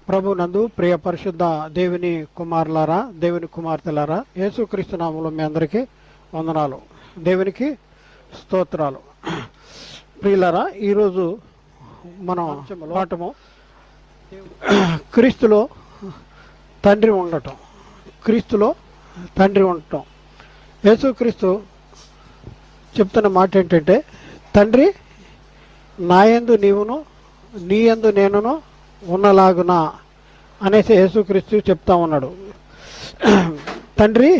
ప్రభు నందు ప్రియ పరిశుద్ధ దేవుని కుమారులారా, దేవుని కుమార్తెలారా, యేసుక్రీస్తు నామములో మీ అందరికీ వందనాలు, దేవునికి స్తోత్రాలు. ప్రియులారా, ఈరోజు మనం పాఠము క్రీస్తులో తండ్రి ఉండటం. క్రీస్తులో తండ్రి ఉండటం. యేసుక్రీస్తు చెప్తున్న మాట ఏంటంటే, తండ్రి నాయందు నీవును నీయందు నేనును ఉన్నలాగున అనేసి యేసుక్రీస్తు చెప్తా ఉన్నాడు. తండ్రి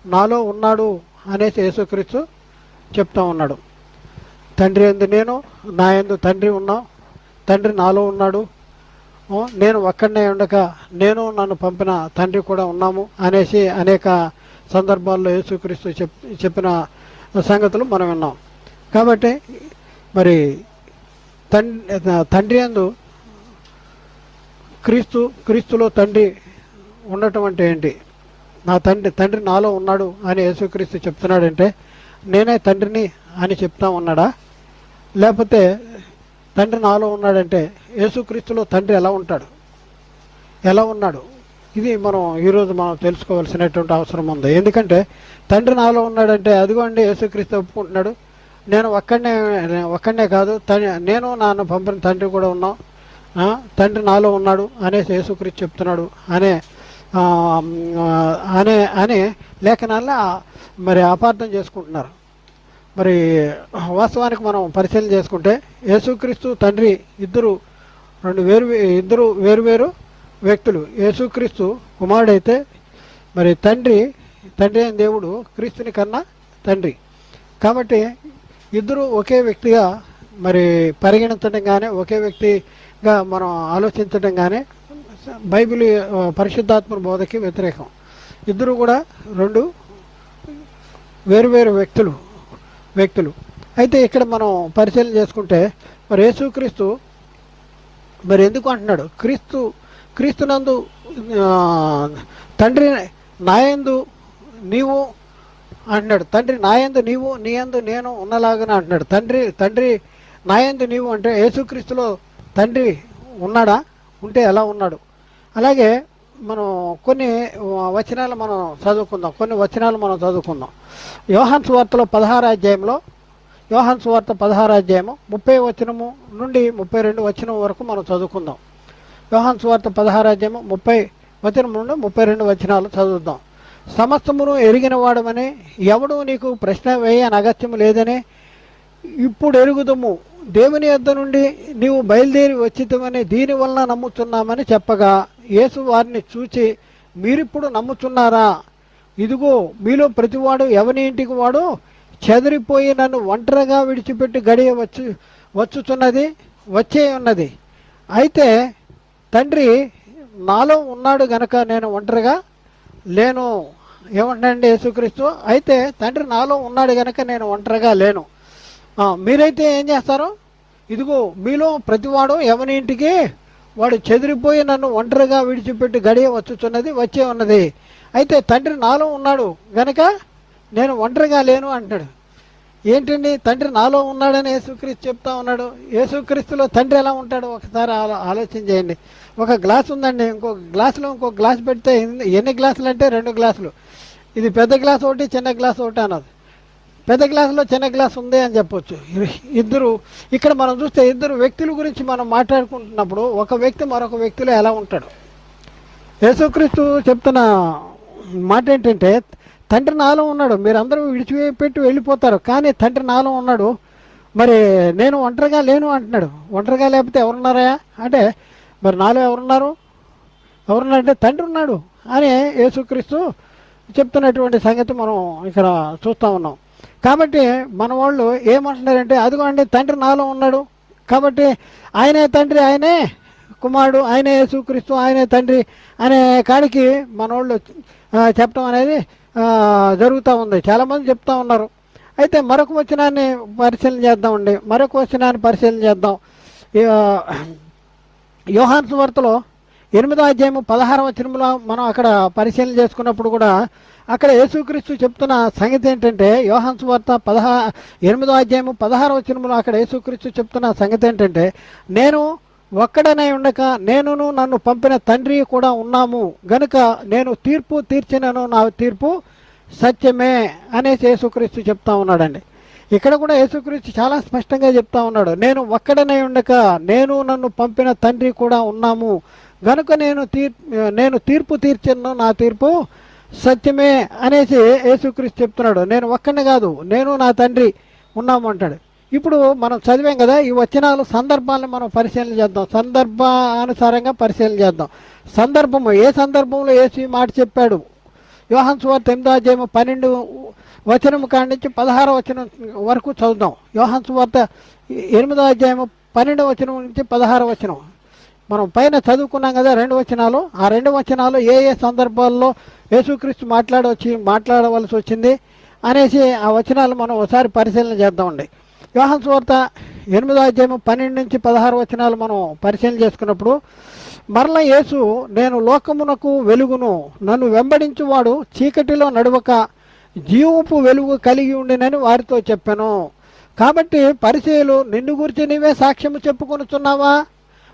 నాలో ఉన్నాడు అనేసి యేసుక్రీస్తు చెప్తా ఉన్నాడు. తండ్రి యందు నేను, నా యందు తండ్రి ఉన్నాం, తండ్రి నాలో ఉన్నాడు, నేను ఒక్కడనే ఉండక నేను నన్ను పంపిన తండ్రి కూడా ఉన్నాము అనేసి అనేక సందర్భాల్లో యేసుక్రీస్తు చెప్పిన సంగతులు మనం విన్నాం. కాబట్టి మరి తండ్రి యందు క్రీస్తులో తండ్రి ఉండటం అంటే ఏంటి? నా తండ్రి నాలో ఉన్నాడు అని యేసుక్రీస్తు చెప్తున్నాడంటే నేనే తండ్రిని అని చెప్తా ఉన్నాడా? లేకపోతే తండ్రి నాలో ఉన్నాడంటే యేసుక్రీస్తులో తండ్రి ఎలా ఉన్నాడు? ఇది ఈరోజు మనం తెలుసుకోవాల్సినటువంటి అవసరం ఉంది. ఎందుకంటే తండ్రి నాలో ఉన్నాడంటే అదిగోండి యేసుక్రీస్తు ఒప్పుకుంటున్నాడు, నేను ఒక్కడనే కాదు, నేను నన్ను పంపిన తండ్రి కూడా ఉన్నాం, తండ్రి నాలో ఉన్నాడు అనేసి యేసుక్రీస్తు చెప్తున్నాడు అనే లేఖనాల్లో మరి అపార్థం చేసుకుంటున్నారు. మరి వాస్తవానికి మనం పరిశీలన చేసుకుంటే యేసుక్రీస్తు తండ్రి ఇద్దరు వేరు వ్యక్తులు. యేసుక్రీస్తు కుమారుడైతే మరి తండ్రి అయిన దేవుడు క్రీస్తుని కన్నా తండ్రి. కాబట్టి ఇద్దరు ఒకే వ్యక్తిగా మరి పరిగణించడం కానీ, ఒకే వ్యక్తిగా మనం ఆలోచించడం కానీ బైబిల్ పరిశుద్ధాత్మ బోధకి వ్యతిరేకం. ఇద్దరు కూడా రెండు వేరు వ్యక్తులు. అయితే ఇక్కడ మనం పరిశీలన చేసుకుంటే మరి యేసుక్రీస్తు మరి ఎందుకు అంటున్నాడు క్రీస్తునందు తండ్రి నాయందు నీవు అంటున్నాడు. తండ్రి నాయందు నీవు నీయందు నేను ఉన్నలాగానే అంటున్నాడు. తండ్రి నాయందు నీవు అంటే యేసుక్రీస్తులో తండ్రి ఉన్నాడా? ఉంటే ఎలా ఉన్నాడు? అలాగే మనం కొన్ని వచనాలు మనం చదువుకుందాం. యోహాను సువార్తలో 16వ అధ్యాయంలో, యోహాను సువార్త 16వ అధ్యాయము 30వ వచనము నుండి 32వ వచనం వరకు మనం చదువుకుందాం. యోహాను సువార్త 16వ అధ్యాయము 30వ వచనం నుండి 32వ వచనాలు చదువుదాం. సమస్తమును ఎరిగిన వాడమని ఎవడు నీకు ప్రశ్న వేయని అగత్యము లేదని ఇప్పుడు ఎరుగుదము, దేవుని యొద్ద నుండి నీవు బయలుదేరి వచ్చితమని దీని వలన నమ్ముతున్నామని చెప్పగా, యేసు వారిని చూచి మీరిప్పుడు నమ్ముతున్నారా? ఇదిగో మీలో ప్రతివాడు ఎవని ఇంటికి వాడు చెదిరిపోయి నన్ను ఒంటరిగా విడిచిపెట్టి గడియ వచ్చే ఉన్నది. అయితే తండ్రి నాలో ఉన్నాడు గనక నేను ఒంటరిగా లేను. ఏమంటాడండి యేసుక్రీస్తు? అయితే తండ్రి నాలో ఉన్నాడు గనక నేను ఒంటరిగా లేను. మీరైతే ఏం చేస్తారు? ఇదిగో మీలో ప్రతివాడు ఎవని ఇంటికి వాడు చెదిరిపోయి నన్ను ఒంటరిగా విడిచిపెట్టి గడియ వచ్చే ఉన్నది. అయితే తండ్రి నాలో ఉన్నాడు గనక నేను ఒంటరిగా లేను అంటాడు. ఏంటండి తండ్రి నాలో ఉన్నాడని యేసుక్రీస్తు చెప్తా ఉన్నాడు? యేసుక్రీస్తులో తండ్రి ఎలా ఉంటాడు? ఒకసారి ఆలోచన చేయండి. ఒక గ్లాస్ ఉందండి, ఇంకొక గ్లాస్ పెడితే ఎన్ని గ్లాసులు అంటే 2 గ్లాసులు. ఇది పెద్ద గ్లాస్ ఒకటి, చిన్న గ్లాస్ ఒకటి అన్నది. పెద్ద గ్లాసులో చిన్న గ్లాస్ ఉంది అని చెప్పొచ్చు. ఇక్కడ మనం చూస్తే ఇద్దరు వ్యక్తుల గురించి మనం మాట్లాడుకుంటున్నప్పుడు ఒక వ్యక్తి మరొక వ్యక్తిలో ఎలా ఉంటాడు? యేసుక్రీస్తు చెప్తున్న మాట ఏంటంటే, తండ్రి నాలో ఉన్నాడు, మీరందరూ విడిచిపెట్టి వెళ్ళిపోతారు, కానీ తండ్రి నాలో ఉన్నాడు, మరి నేను ఒంటరిగా లేను అంటున్నాడు. ఒంటరిగా లేకపోతే ఎవరున్నారా అంటే మరి నాలో ఎవరున్నారంటే తండ్రి ఉన్నాడు అని యేసుక్రీస్తు చెప్తున్నటువంటి సంగతి మనం ఇక్కడ చూస్తూ ఉన్నాం. కాబట్టి మన వాళ్ళు ఏమంటున్నారంటే, అదిగోండి తండ్రి నాలో ఉన్నాడు కాబట్టి ఆయనే తండ్రి, ఆయనే కుమారుడు, ఆయనే యేసుక్రీస్తు, ఆయనే తండ్రి అనే కాడికి మన వాళ్ళు చెప్పడం అనేది జరుగుతూ ఉంది. చాలామంది చెప్తా ఉన్నారు. అయితే మరొక వచనాన్ని పరిశీలన చేద్దాం. యోహాను సువార్తలో 8వ అధ్యాయము 16వ వచనంలో మనం అక్కడ పరిశీలన చేసుకున్నప్పుడు కూడా అక్కడ యేసుక్రీస్తు చెప్తున్న సంగతి ఏంటంటే, యోహాను సువార్త 8వ అధ్యాయము 16వ వచనంలో అక్కడ యేసుక్రీస్తు చెప్తున్న సంగతి ఏంటంటే, నేను ఒక్కడనై ఉండక నేనును నన్ను పంపిన తండ్రి కూడా ఉన్నాము గనుక నేను తీర్పు తీర్చినను, నా తీర్పు సత్యమే అనేసి యేసుక్రీస్తు చెప్తా ఉన్నాడండి. ఇక్కడ కూడా యేసుక్రీస్తు చాలా స్పష్టంగా చెప్తా ఉన్నాడు, నేను ఒక్కడనై ఉండక నేను నన్ను పంపిన తండ్రి కూడా ఉన్నాము గనుక నేను తీర్పు తీర్చను, నా తీర్పు సత్యమే అనేసి యేసుక్రీస్తు చెప్తున్నాడు. నేను ఒక్కడిని కాదు, నేను నా తండ్రి ఉన్నాము అంటాడు. ఇప్పుడు మనం చదివాం కదా, ఈ వచనాలు సందర్భాలను మనం పరిశీలన చేద్దాం, సందర్భానుసారంగా పరిశీలన చేద్దాం. సందర్భము, ఏ సందర్భంలో యేసు ఈ మాట చెప్పాడు? యోహాను సువార్త 8వ అధ్యాయం 12 వచనం కాడి నుంచి 16వ వచనం వరకు చదువుదాం. యోహాను సువార్త 8వ అధ్యాయం 12వ వచనం నుంచి 16వ వచనం మనం పైన చదువుకున్నాం కదా, 2 వచనాలు. ఆ 2 వచనాలు ఏ ఏ సందర్భాల్లో యేసుక్రీస్తు మాట్లాడవలసి వచ్చింది అనేసి ఆ వచనాలు మనం ఒకసారి పరిశీలన చేద్దామండి. యోహాను సువార్త 8వ అధ్యాయం 12 నుంచి 16 వచనాలు మనం పరిశీలన చేసుకున్నప్పుడు, మరల యేసు, నేను లోకమునకు వెలుగును, నన్ను వెంబడించువాడు చీకటిలో నడవక జీవపు వెలుగు కలిగి ఉండినని వారితో చెప్పాను. కాబట్టి పరిసయ్యులు, నిన్ను గురించి నీవే సాక్ష్యము చెప్పుకొనుచున్నావా?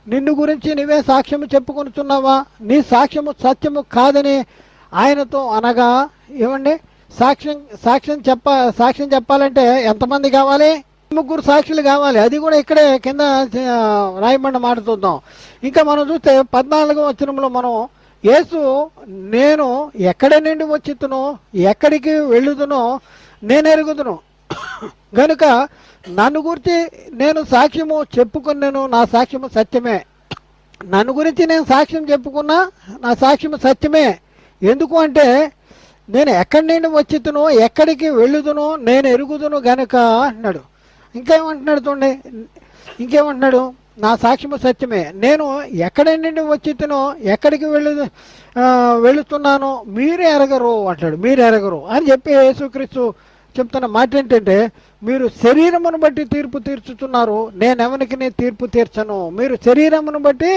నిన్ను గురించి నీవే సాక్ష్యము చెప్పుకొనుచున్నావా? నీ సాక్ష్యము సత్యము కాదని ఆయనతో అనగా, ఏమండి, సాక్ష్యం చెప్పాలంటే ఎంతమంది కావాలి? 3 సాక్షులు కావాలి. అది కూడా ఇక్కడే కింద రాయబడిన మాట చూద్దాం. ఇంకా మనం చూస్తే 14వ వచనంలో మనం, యేసు, నేను ఎక్కడి నుండి వచ్చితునో ఎక్కడికి వెళ్ళుదునో నేను ఎరుగుదును గనుక నన్ను గురించి నేను సాక్ష్యము చెప్పుకున్నాను, నా సాక్ష్యము సత్యమే. నన్ను గురించి నేను సాక్ష్యం చెప్పుకున్నా, నా సాక్ష్యము సత్యమే. ఎందుకు అంటే, నేను ఎక్కడి నుండి వచ్చితునో ఎక్కడికి వెళ్ళుదునో నేను ఎరుగుదును గనుక అన్నాడు. ఇంకేమంటున్నాడు చూడండి, ఇంకేమంటున్నాడు? నా సాక్ష్యము సత్యమే. నేను ఎక్కడి నుండి వచ్చితునో ఎక్కడికి వెళుతున్నానో మీరు ఎరగరు అంటాడు. మీరు ఎరగరు అని చెప్పి యేసుక్రీస్తు చెప్తున్న మాట ఏంటంటే, మీరు శరీరమును బట్టి తీర్పు తీర్చుతున్నారు, నేను ఎవరికి తీర్పు తీర్చను. మీరు శరీరమును బట్టి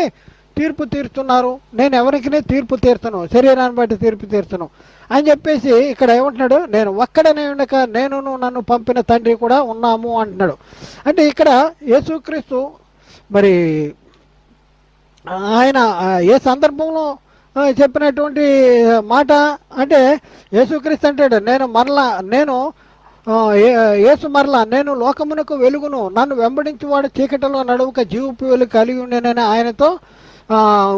తీర్పు తీరుతున్నారు, నేను ఎవరికి తీర్పు తీర్చను, శరీరాన్ని బట్టి తీర్పు తీర్చను అని చెప్పేసి ఇక్కడ ఏమంటున్నాడు? నేను ఒక్కడనే ఉండక నేనును నన్ను పంపిన తండ్రి కూడా ఉన్నాము అంటున్నాడు. అంటే ఇక్కడ యేసుక్రీస్తు మరి ఆయన ఏ సందర్భంలో చెప్పినటువంటి మాట అంటే, యేసుక్రీస్తు అంటాడు, యేసు మరలా, నేను లోకమునకు వెలుగును, నన్ను వెంబడించేవాడు చీకటిలో నడువక జీవపు వెలుగు కలిగి ఉండేనని ఆయనతో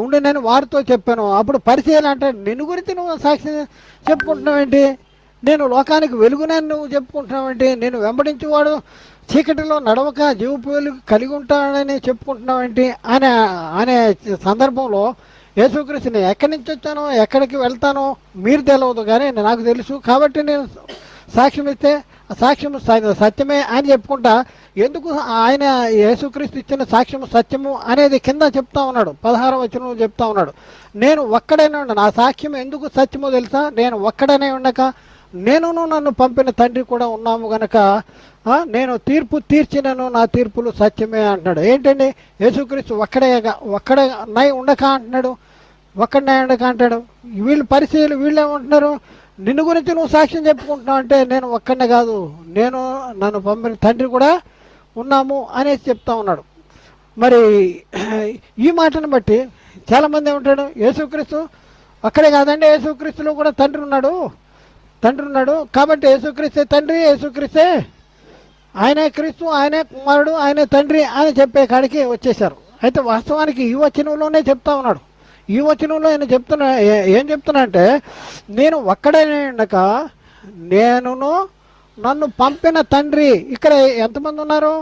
ఉండినని వారితో చెప్పాను. అప్పుడు పరిచయాలు అంటాడు, నిన్ను గురించి నువ్వు సాక్షి చెప్పుకుంటున్నావేంటి? నేను లోకానికి వెలుగునని నువ్వు చెప్పుకుంటున్నావేంటి? నేను వెంబడించేవాడు చీకటిలో నడవక జీవపు వెలుగు కలిగి ఉంటాడని చెప్పుకుంటున్నావేంటి అనే సందర్భంలో యేసుక్రీస్తుని ఎక్కడి నుంచి వచ్చానో ఎక్కడికి వెళ్తానో మీరు తెలియదు, కానీ నాకు తెలుసు, కాబట్టి నేను సాక్ష్యం ఇస్తే సాక్ష్యము సత్యమే అని చెప్పుకుంటా. ఎందుకు ఆయన యేసుక్రీస్తు ఇచ్చిన సాక్ష్యము సత్యము అనేది కింద చెప్తా ఉన్నాడు, 16వ వచనంలో చెప్తా ఉన్నాడు. నేను ఒక్కడనే ఉండ, నా సాక్ష్యం ఎందుకు సత్యమో తెలుసా? నేను ఒక్కడనే ఉండక నేనును నన్ను పంపిన తండ్రి కూడా ఉన్నాము గనక నేను తీర్పు తీర్చినను, నా తీర్పులు సత్యమే అంటున్నాడు. ఏంటండి, యేసుక్రీస్తు ఒక్కడనై ఉండక అంటున్నాడు, ఒక్కడనై ఉండక అంటాడు. వీళ్ళు పరిచయాలు వీళ్ళు ఏమంటున్నారు? నిన్ను గురించి నువ్వు సాక్ష్యం చెప్పుకుంటున్నావు అంటే, నేను ఒక్కడనే కాదు, నేను నన్ను పంపిన తండ్రి కూడా ఉన్నాము అనేసి చెప్తా ఉన్నాడు. మరి ఈ మాటను బట్టి చాలామంది ఏమంటాడు, యేసుక్రీస్తు అక్కడే కాదండి, యేసుక్రీస్తులో కూడా తండ్రి ఉన్నాడు కాబట్టి యేసుక్రీస్తే తండ్రి, యేసుక్రీస్తే ఆయనే క్రీస్తు, ఆయనే కుమారుడు, ఆయనే తండ్రి అని చెప్పే కాడికి వచ్చేశారు. అయితే వాస్తవానికి ఈ వచనంలోనే చెప్తా ఉన్నాడు. ఈ వచనంలో ఆయన ఏం చెప్తున్నా అంటే, నేను ఒక్కడనే ఉండక నేనును నన్ను పంపిన తండ్రి. ఇక్కడ ఎంతమంది ఉన్నారు?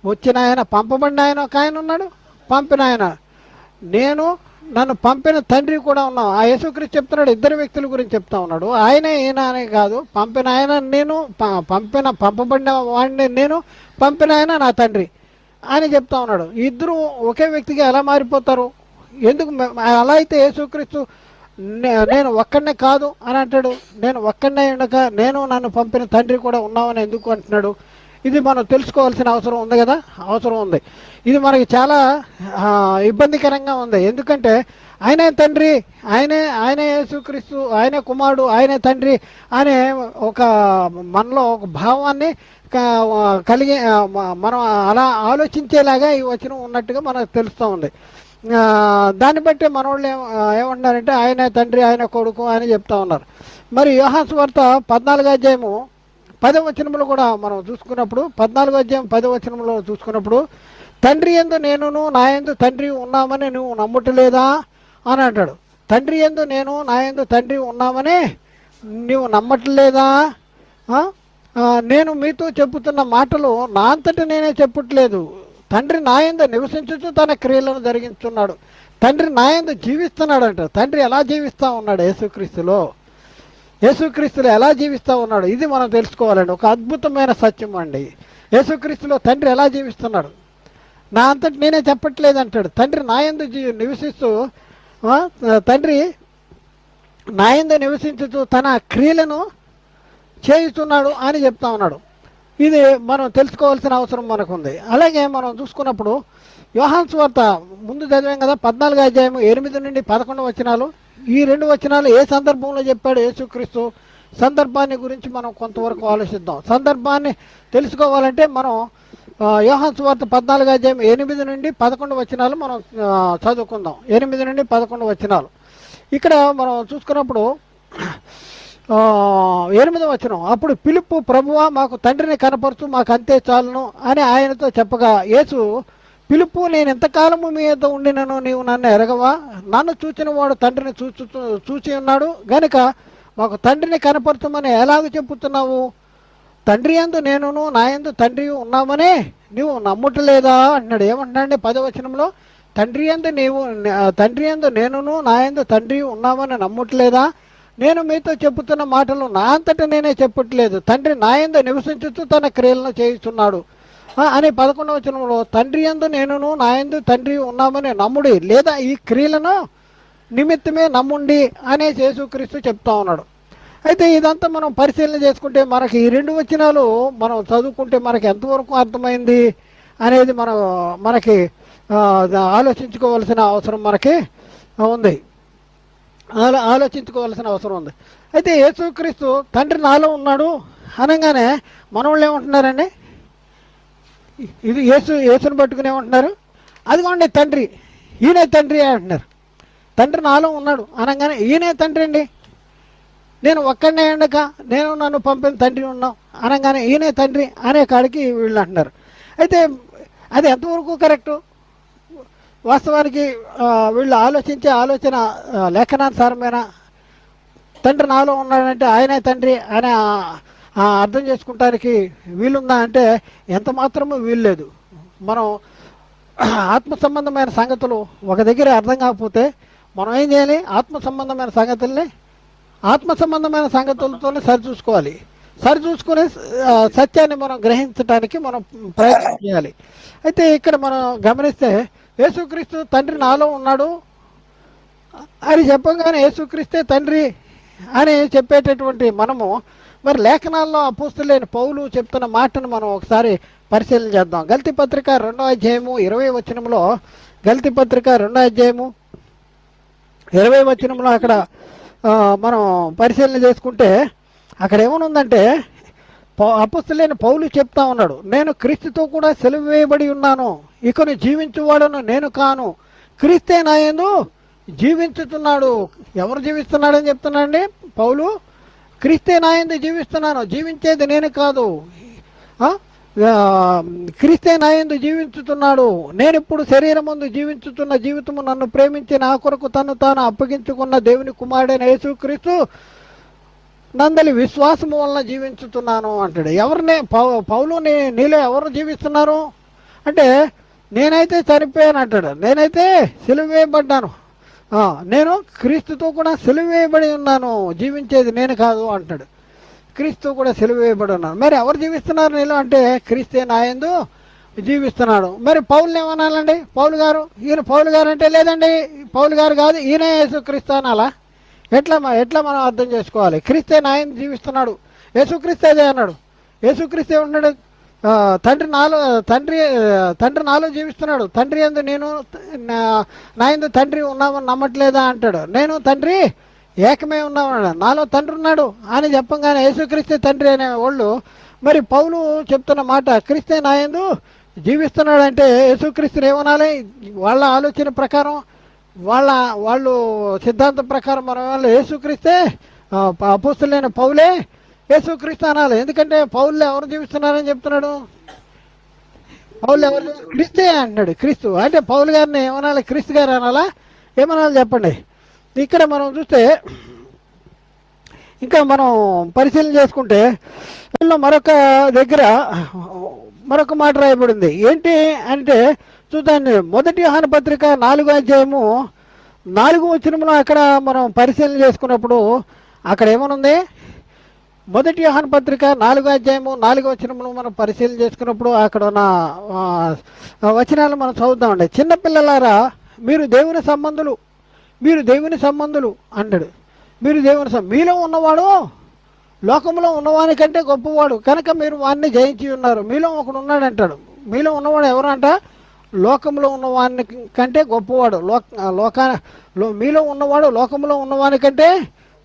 వచ్చిన ఆయన, పంపబడిన ఆయన ఒక ఆయన ఉన్నాడు, పంపిన ఆయన, నేను నన్ను పంపిన తండ్రి కూడా ఉన్నాం. ఆ యేసుక్రీస్తు చెప్తున్నాడు, 2 వ్యక్తుల గురించి చెప్తా ఉన్నాడు. ఆయనే ఈయన అనే కాదు, పంపిన ఆయన నేను, పంపబడిన వాడిని నేను, పంపిన ఆయన నా తండ్రి అని చెప్తా ఉన్నాడు. ఇద్దరు ఒకే వ్యక్తిగా ఎలా మారిపోతారు? ఎందుకు అలా అయితే యేసుక్రీస్తు నేను ఒక్కడనే కాదు అని అంటాడు? నేను ఒక్కడనే ఉండక నేను నన్ను పంపిన తండ్రి కూడా ఉన్నామని ఎందుకు అంటున్నాడు? ఇది మనం తెలుసుకోవాల్సిన అవసరం ఉంది కదా, అవసరం ఉంది. ఇది మనకి చాలా ఇబ్బందికరంగా ఉంది. ఎందుకంటే ఆయనే తండ్రి, ఆయనే యేసుక్రీస్తు, ఆయనే కుమారుడు, ఆయనే తండ్రి అనే ఒక మనలో ఒక భావాన్ని కలిగి మనం అలా ఆలోచించేలాగా ఈ వచనం ఉన్నట్టుగా మనకు తెలుస్తూ ఉంది. దాన్ని బట్టి మనోళ్ళు ఏమంటున్నారంటే ఆయనే తండ్రి, ఆయన కొడుకు అని చెప్తా ఉన్నారు. మరి యోహాను సువార్త 14వ అధ్యాయము 10వ వచనంలో కూడా మనం చూసుకున్నప్పుడు, 14వ అధ్యాయం 10వ వచనంలో చూసుకున్నప్పుడు, తండ్రి యందు నేనును నా యందు తండ్రి ఉన్నామని నువ్వు నమ్ముటలేదా అని అంటాడు. తండ్రి యందు నేను నా యందు తండ్రి ఉన్నామని నువ్వు నమ్మట్లేదా? నేను మీతో చెప్పుతున్న మాటలు నా అంతటి నేనే చెప్పట్లేదు. తండ్రి నా యందు నివసించుతూ తన క్రియలను జరిగిస్తున్నాడు. తండ్రి నా యందు జీవిస్తున్నాడు అంట. తండ్రి ఎలా జీవిస్తూ ఉన్నాడు? యేసుక్రీస్తులో ఎలా జీవిస్తూ ఉన్నాడు? ఇది మనం తెలుసుకోవాలండి. ఒక అద్భుతమైన సత్యం అండి. యేసుక్రీస్తులో తండ్రి ఎలా జీవిస్తున్నాడు? నా అంతటి నేనే చెప్పట్లేదు అంటాడు. తండ్రి నా యందు నివసిస్తూ తండ్రి నా యందు నివసించుతూ తన క్రియలను చేయిస్తున్నాడు అని చెప్తా ఉన్నాడు. ఇది మనం తెలుసుకోవాల్సిన అవసరం మనకుంది. అలాగే మనం చూసుకున్నప్పుడు యోహాను సువార్త ముందు చదివాం కదా, 14వ అధ్యాయం 8 నుండి 11 వచనాలు. ఈ 2 వచనాలు ఏ సందర్భంలో చెప్పాడు యేసుక్రీస్తు సందర్భాన్ని గురించి మనం కొంతవరకు ఆలోచిద్దాం. సందర్భాన్ని తెలుసుకోవాలంటే మనం యోహాను సువార్త 14వ అధ్యాయం 8 నుండి 11 వచనాలు మనం చదువుకుందాం. 8 నుండి 11 వచనాలు. ఇక్కడ మనం చూసుకున్నప్పుడు 8వ వచనం, అప్పుడు పిలుపు, ప్రభువా మాకు తండ్రిని కనపరుచు, మాకు అంతే చాలును అని ఆయనతో చెప్పగా, యేసు, పిలుపు, నేను ఎంతకాలము మీ యొద్ద ఉండినను నీవు నన్ను ఎరగవా? నన్ను చూచిన వాడు తండ్రిని చూచి ఉన్నాడు గనుక మాకు తండ్రిని కనపరచమని ఎలాగ చెప్పుతున్నావు? తండ్రి యందు నేనును నా యందు తండ్రి ఉన్నామనే నీవు నమ్ముటలేదా అంటున్నాడు. ఏమంటున్నాడండి 10వ వచనంలో? తండ్రి యందు నేనును నా యందు తండ్రి ఉన్నామని నమ్ముటలేదా? నేను మీతో చెప్పుతున్న మాటలు నా అంతటా నేనే చెప్పట్లేదు. తండ్రి నా యందు నివసించుతూ తన క్రియలను చేయిస్తున్నాడు అని 11వ వచనంలో, తండ్రి యందు నేనును నా యందు తండ్రి ఉన్నామని నమ్ముడి, లేదా ఈ క్రియలను నిమిత్తమే నమ్ముండి అనే యేసుక్రీస్తు చెప్తా ఉన్నాడు. అయితే ఇదంతా మనం పరిశీలన చేసుకుంటే మనకి ఈ 2 వచనాలు మనం చదువుకుంటే మనకి ఎంతవరకు అర్థమైంది అనేది మనకి ఆలోచించుకోవాల్సిన అవసరం మనకి ఉంది. ఆలోచించుకోవాల్సిన అవసరం ఉంది. అయితే యేసుక్రీస్తు తండ్రి నాలో ఉన్నాడు అనగానే మనవాళ్ళు ఏమంటున్నారండి? ఇది యేసుని పట్టుకుని ఏమంటున్నారు? అదిగోండి తండ్రి, ఈయనే తండ్రి అంటున్నారు. తండ్రి నాలో ఉన్నాడు అనగానే ఈయనే తండ్రి అండి, నేను ఒక్కడనే ఉండక నేను నన్ను పంపిన తండ్రి ఉన్నాం అనగానే ఈయనే తండ్రి అనే కాడికి వీళ్ళు అంటున్నారు. అయితే అది ఎంతవరకు కరెక్టు? వాస్తవానికి వీళ్ళు ఆలోచించే ఆలోచన లేఖనానుసారమైన తండ్రి నాలో ఉన్నాడంటే ఆయనే తండ్రి అని అర్థం చేసుకుంటానికి వీలుందా అంటే ఎంత మాత్రమూ వీల్లేదు. మనం ఆత్మ సంబంధమైన సంగతులు ఒక దగ్గర అర్థం కాకపోతే మనం ఏం చేయాలి? ఆత్మ సంబంధమైన సంగతులతోనే సరిచూసుకుని సత్యాన్ని మనం గ్రహించడానికి మనం ప్రయత్నం చేయాలి. అయితే ఇక్కడ మనం గమనిస్తే యేసుక్రీస్తు తండ్రి నాలో ఉన్నాడు అని చెప్పగానే యేసుక్రీస్తే తండ్రి అని చెప్పేటటువంటి మనము మరి లేఖనాల్లో అపోస్తలుడైన పౌలు చెప్తున్న మాటను మనం ఒకసారి పరిశీలన చేద్దాం. గల్తీ పత్రిక 2వ అధ్యాయము 20వ వచనంలో, గల్తీ పత్రిక 2వ అధ్యాయము 20వ వచనంలో అక్కడ మనం పరిశీలన చేసుకుంటే అక్కడ ఏమనుందంటే అపోస్తలుడైన పౌలు చెప్తా ఉన్నాడు, నేను క్రీస్తుతో కూడా సిలువ వేయబడి ఉన్నాను, ఇకను జీవించువాడను నేను కాను, క్రీస్తే నా యందు జీవించుతున్నాడు. ఎవరు జీవిస్తున్నాడని చెప్తున్నాడండి పౌలు? క్రీస్తే నా యందు జీవిస్తున్నాను, జీవించేది నేను కాదు, క్రీస్తే నా యందు జీవించుతున్నాడు. నేను ఇప్పుడు శరీరం ముందు జీవించుతున్న జీవితము నన్ను ప్రేమించి నా కొరకు తను తాను అప్పగించుకున్న దేవుని కుమారుడైన యేసుక్రీస్తు నందలి విశ్వాసము వలన జీవించుతున్నాను అంటాడు. ఎవరిని పౌలు నీలో ఎవరు జీవిస్తున్నారు అంటే నేనైతే చనిపోయాను అంటాడు, నేనైతే సిలువ వేయబడ్డాను, నేను క్రీస్తుతో కూడా సిలువ వేయబడి ఉన్నాను, జీవించేది నేను కాదు అంటాడు. క్రీస్తు కూడా సిలువ వేయబడి ఉన్నాను. మరి ఎవరు జీవిస్తున్నారు నీలో అంటే క్రీస్తే నా యందు జీవిస్తున్నాడు. మరి పౌలు ఏమనాలండి? పౌలు గారు, ఈయన పౌలు గారు అంటే లేదండి పౌలు గారు కాదు, ఈయన యేసుక్రీస్తు అనాలా? ఎట్లా మనం అర్థం చేసుకోవాలి? క్రీస్తే నా యందు జీవిస్తున్నాడు, యేసుక్రీస్తు అదే అన్నాడు. యేసుక్రీస్తు ఏమన్నాడు? తండ్రి నాలో తండ్రి నాలో జీవిస్తున్నాడు, తండ్రి యందు నేను నా యందు తండ్రి ఉన్నామని నమ్మట్లేదా అంటాడు. నేను తండ్రి ఏకమే ఉన్నామన్నాడు, నాలో తండ్రి ఉన్నాడు అని చెప్పంగానే యేసుక్రీస్తే తండ్రి అనే వాళ్ళు. మరి పౌలు చెప్తున్న మాట క్రీస్తే నా యందు జీవిస్తున్నాడు అంటే యేసుక్రీస్తుని ఏమనాలి? వాళ్ళ ఆలోచన ప్రకారం, వాళ్ళు సిద్ధాంతం ప్రకారం మనం యేసుక్రీస్తే అపోస్తలుడైన పౌలే యేసుక్రీస్తు అనాలి. ఎందుకంటే పౌలు ఎవరు జీవిస్తున్నారని చెప్తున్నాడు? పౌలు ఎవరు? క్రీస్తే అంటున్నాడు. క్రీస్తు అంటే పౌలు గారిని ఏమనాలి? క్రీస్తు గారు అనాలా? ఏమనాలి చెప్పండి? ఇక్కడ మనం చూస్తే ఇంకా మనం పరిశీలన చేసుకుంటే మరొక దగ్గర మరొక మాట రాయబడింది. ఏంటి అంటే చూద్దాండి, 1 యోహాను పత్రిక 4వ అధ్యాయము 4వ వచనంలో అక్కడ మనం పరిశీలన చేసుకున్నప్పుడు అక్కడ ఏమనుంది? 1 యోహాను పత్రిక 4వ అధ్యాయము 4వ వచనంలో మనం పరిశీలన చేసుకున్నప్పుడు అక్కడ ఉన్న వచనాలు మనం చదువుతామండి. చిన్నపిల్లలారా మీరు దేవుని సంబంధులు, మీరు దేవుని సంబంధులు అన్నాడు. మీరు దేవుని మీలో ఉన్నవాడు లోకంలో ఉన్నవాని కంటే గొప్పవాడు కనుక మీరు వాడిని జయించి ఉన్నారు. మీలో ఒకడు ఉన్నాడు అంటాడు. మీలో ఉన్నవాడు ఎవరంట? లోకంలో ఉన్నవాని కంటే గొప్పవాడు. మీలో ఉన్నవాడు లోకంలో ఉన్నవాని కంటే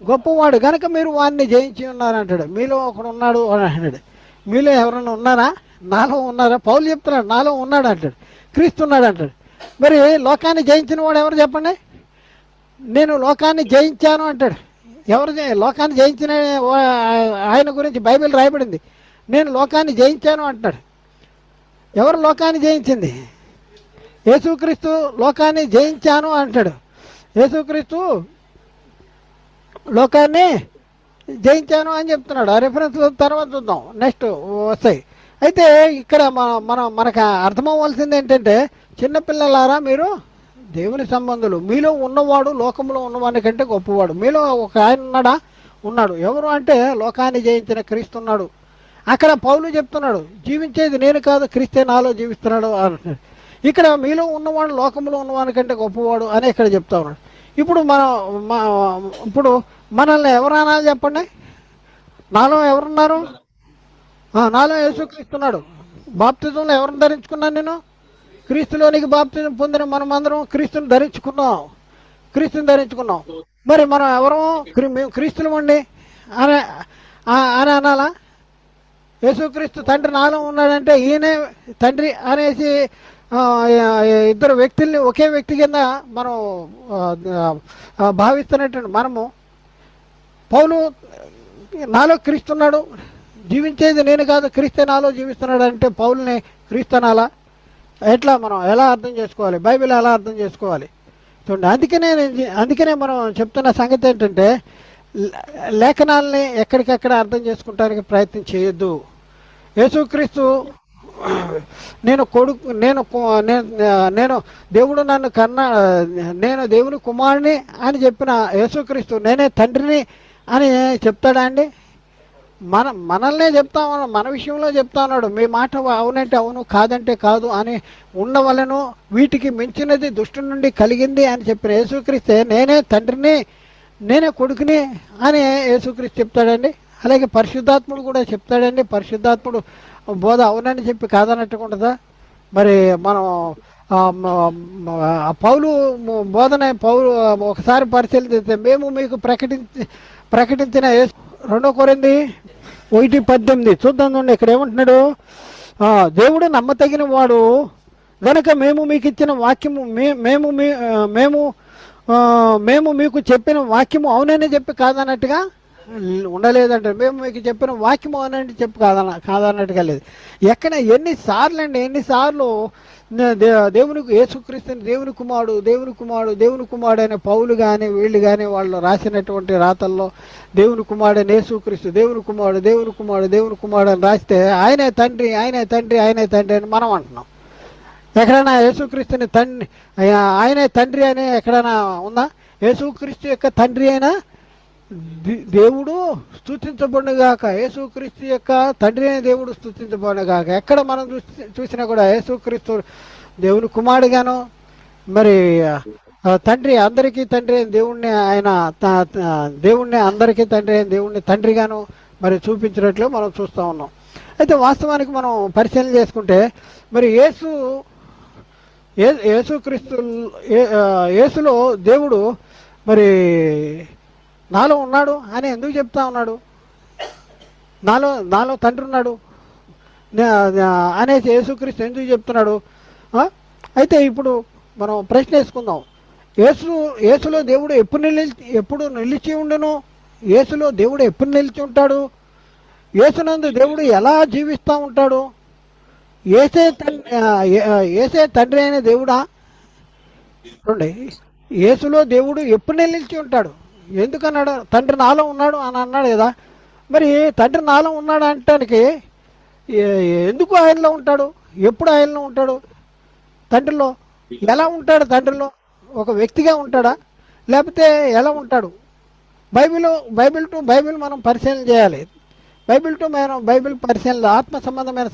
గొప్పవాడు కనుక మీరు వాడిని జయించి ఉన్నారంటాడు. మీలో ఒకడు ఉన్నాడు అని అంటాడు. మీలో ఎవరైనా ఉన్నారా? నాలో ఉన్నారా? పౌలు చెప్తున్నాడు నాలో ఉన్నాడు అంటాడు. క్రీస్తు ఉన్నాడు అంటాడు. మరి లోకాన్ని జయించిన వాడు ఎవరు చెప్పండి? నేను లోకాన్ని జయించాను అంటాడు. ఎవరు లోకాన్ని జయించిన ఆయన గురించి బైబిల్ రాయబడింది. నేను లోకాన్ని జయించాను అంటాడు. ఎవరు లోకాన్ని జయించింది? యేసుక్రీస్తు లోకాన్ని జయించాను అంటాడు. యేసుక్రీస్తు లోకాన్ని జయించాను అని చెప్తున్నాడు. ఆ రిఫరెన్స్ తర్వాత చూద్దాం, నెక్స్ట్ వస్తాయి. అయితే ఇక్కడ మనకు అర్థమవ్వాల్సింది ఏంటంటే, చిన్నపిల్లలారా మీరు దేవుని సంబంధులు, మీలో ఉన్నవాడు లోకంలో ఉన్నవాడి కంటే గొప్పవాడు. మీలో ఒక ఆయన ఉన్నాడా? ఉన్నాడు. ఎవరు అంటే లోకాన్ని జయించిన క్రీస్తు ఉన్నాడు. అక్కడ పౌలు చెప్తున్నాడు, జీవించేది నేను కాదు క్రీస్తే నాలో జీవిస్తున్నాడు అంటున్నాడు. ఇక్కడ మీలో ఉన్నవాడు లోకంలో ఉన్నవాడి కంటే గొప్పవాడు అని ఇక్కడ చెప్తా ఉన్నాడు. ఇప్పుడు మనల్ని ఎవరు అనాలి చెప్పండి? నాలో ఎవరున్నారు? నాలో యేసుక్రీస్తున్నాడు. బాప్తిజంలో ఎవరిని ధరించుకున్నాను నేను? క్రీస్తులోనికి బాప్తిజం పొందిన మనమందరం క్రీస్తుని ధరించుకున్నాం. మరి మనం ఎవరు? మేము క్రీస్తులమండి అని అని అనాలా? యేసుక్రీస్తు తండ్రి నాలో ఉన్నాడంటే ఈయనే తండ్రి అనేసి ఇద్దరు వ్యక్తుల్ని ఒకే వ్యక్తి కింద మనం భావిస్తున్నట్టు మనము. పౌలు నాలో క్రీస్తున్నాడు, జీవించేది నేను కాదు క్రీస్తే నాలో జీవిస్తున్నాడు అంటే పౌలుని క్రీస్తు అనాలా? ఎట్లా మనం ఎలా అర్థం చేసుకోవాలి? బైబిల్ ఎలా అర్థం చేసుకోవాలి? చూడండి, అందుకనే మనం చెప్తున్న సంగతి ఏంటంటే, లేఖనాలని ఎక్కడికక్కడ అర్థం చేసుకుంటానికి ప్రయత్నం చేయొద్దు. యేసుక్రీస్తు నేను దేవుడు నన్ను నేను దేవుని కుమారుని అని చెప్పిన యేసుక్రీస్తు నేనే తండ్రిని అని చెప్తాడా అండి? మనల్నే చెప్తా ఉన్నాడు, మన విషయంలో చెప్తా ఉన్నాడు. మీ మాట అవునంటే అవును, కాదంటే కాదు అని ఉండవలను, వీటికి మించినది దుష్టు నుండి కలిగింది అని చెప్పిన యేసుక్రీస్తే నేనే తండ్రిని నేనే కొడుకుని అని యేసుక్రీస్తు చెప్తాడండి. అలాగే పరిశుద్ధాత్ముడు కూడా చెప్తాడండి. పరిశుద్ధాత్ముడు బోధ అవునని చెప్పి కాదన్నట్టుకుంటుందా? మరి మనం పౌలు పౌలు ఒకసారి పరిశీలిస్తే మేము మీకు ప్రకటించిన 2 కొరింథీ 1:18 చూద్దాం. చూడండి, ఇక్కడ ఏమంటున్నాడు? దేవుడు నమ్మతగిన వాడు గనక మేము మీకు ఇచ్చిన వాక్యము మేము మీకు చెప్పిన వాక్యము అవునని చెప్పి కాదన్నట్టుగా ఉండలేదంటే, మేము మీకు చెప్పిన వాక్యము అవునని చెప్పి కాదన్నట్టుగా లేదు. ఎక్కడ ఎన్నిసార్లు దేవునికి యేసుక్రీస్తుని దేవుని కుమారుడు అనే పౌలు కానీ వీళ్ళు కానీ వాళ్ళు రాసినటువంటి రాతల్లో దేవుని కుమారుడు యేసుక్రీస్తు దేవుని కుమారుడు అని రాస్తే ఆయనే తండ్రి అని మనం అంటున్నాం. ఎక్కడైనా యేసుక్రీస్తుని ఆయనే తండ్రి అని ఎక్కడైనా ఉందా? యేసుక్రీస్తు యొక్క తండ్రి అయినా దేవుడు స్తుతించబడుగాక, యేసుక్రీస్తు యొక్క తండ్రి అయిన దేవుడు స్తుతించబడుగాక. ఎక్కడ మనం చూసినా కూడా యేసుక్రీస్తు దేవుని కుమారుడుగాను, మరి తండ్రి అందరికీ తండ్రి అయిన దేవుణ్ణి అందరికీ తండ్రి అయిన దేవుణ్ణి తండ్రిగాను, మరి చూపించినట్లు మనం చూస్తూ ఉన్నాం. అయితే వాస్తవానికి మనం పరిశీలన చేసుకుంటే మరి యేసుక్రీస్తు యేసులో దేవుడు మరి నాలో ఉన్నాడు అని ఎందుకు చెప్తా ఉన్నాడు? నాలో నాలో తండ్రి ఉన్నాడు అనేసి యేసుక్రీస్తు ఎందుకు చెప్తున్నాడు? అయితే ఇప్పుడు మనం ప్రశ్న వేసుకుందాం. యేసులో దేవుడు ఎప్పుడు నిలిచి ఉండను? యేసులో దేవుడు ఎప్పుడు నిలిచి ఉంటాడు? యేసునందు దేవుడు ఎలా జీవిస్తూ ఉంటాడు? ఏసే తండ్రి అయిన దేవుడా? చూడండి, యేసులో దేవుడు ఎప్పుడు నిలిచి ఉంటాడు? ఎందుకన్నాడు? తండ్రి నాలో ఉన్నాడు అని అన్నాడు కదా. మరి తండ్రి నాలో ఉన్నాడు అనటానికి ఎందుకు ఆయనలో ఉంటాడు? ఎప్పుడు ఆయనలో ఉంటాడు? తండ్రిలో ఎలా ఉంటాడు? తండ్రిలో ఒక వ్యక్తిగా ఉంటాడా, లేకపోతే ఎలా ఉంటాడు? బైబిల్ టు బైబిల్ మనం పరిశీలన చేయాలి. బైబిల్ పరిశీలన ఆత్మ సంబంధమైన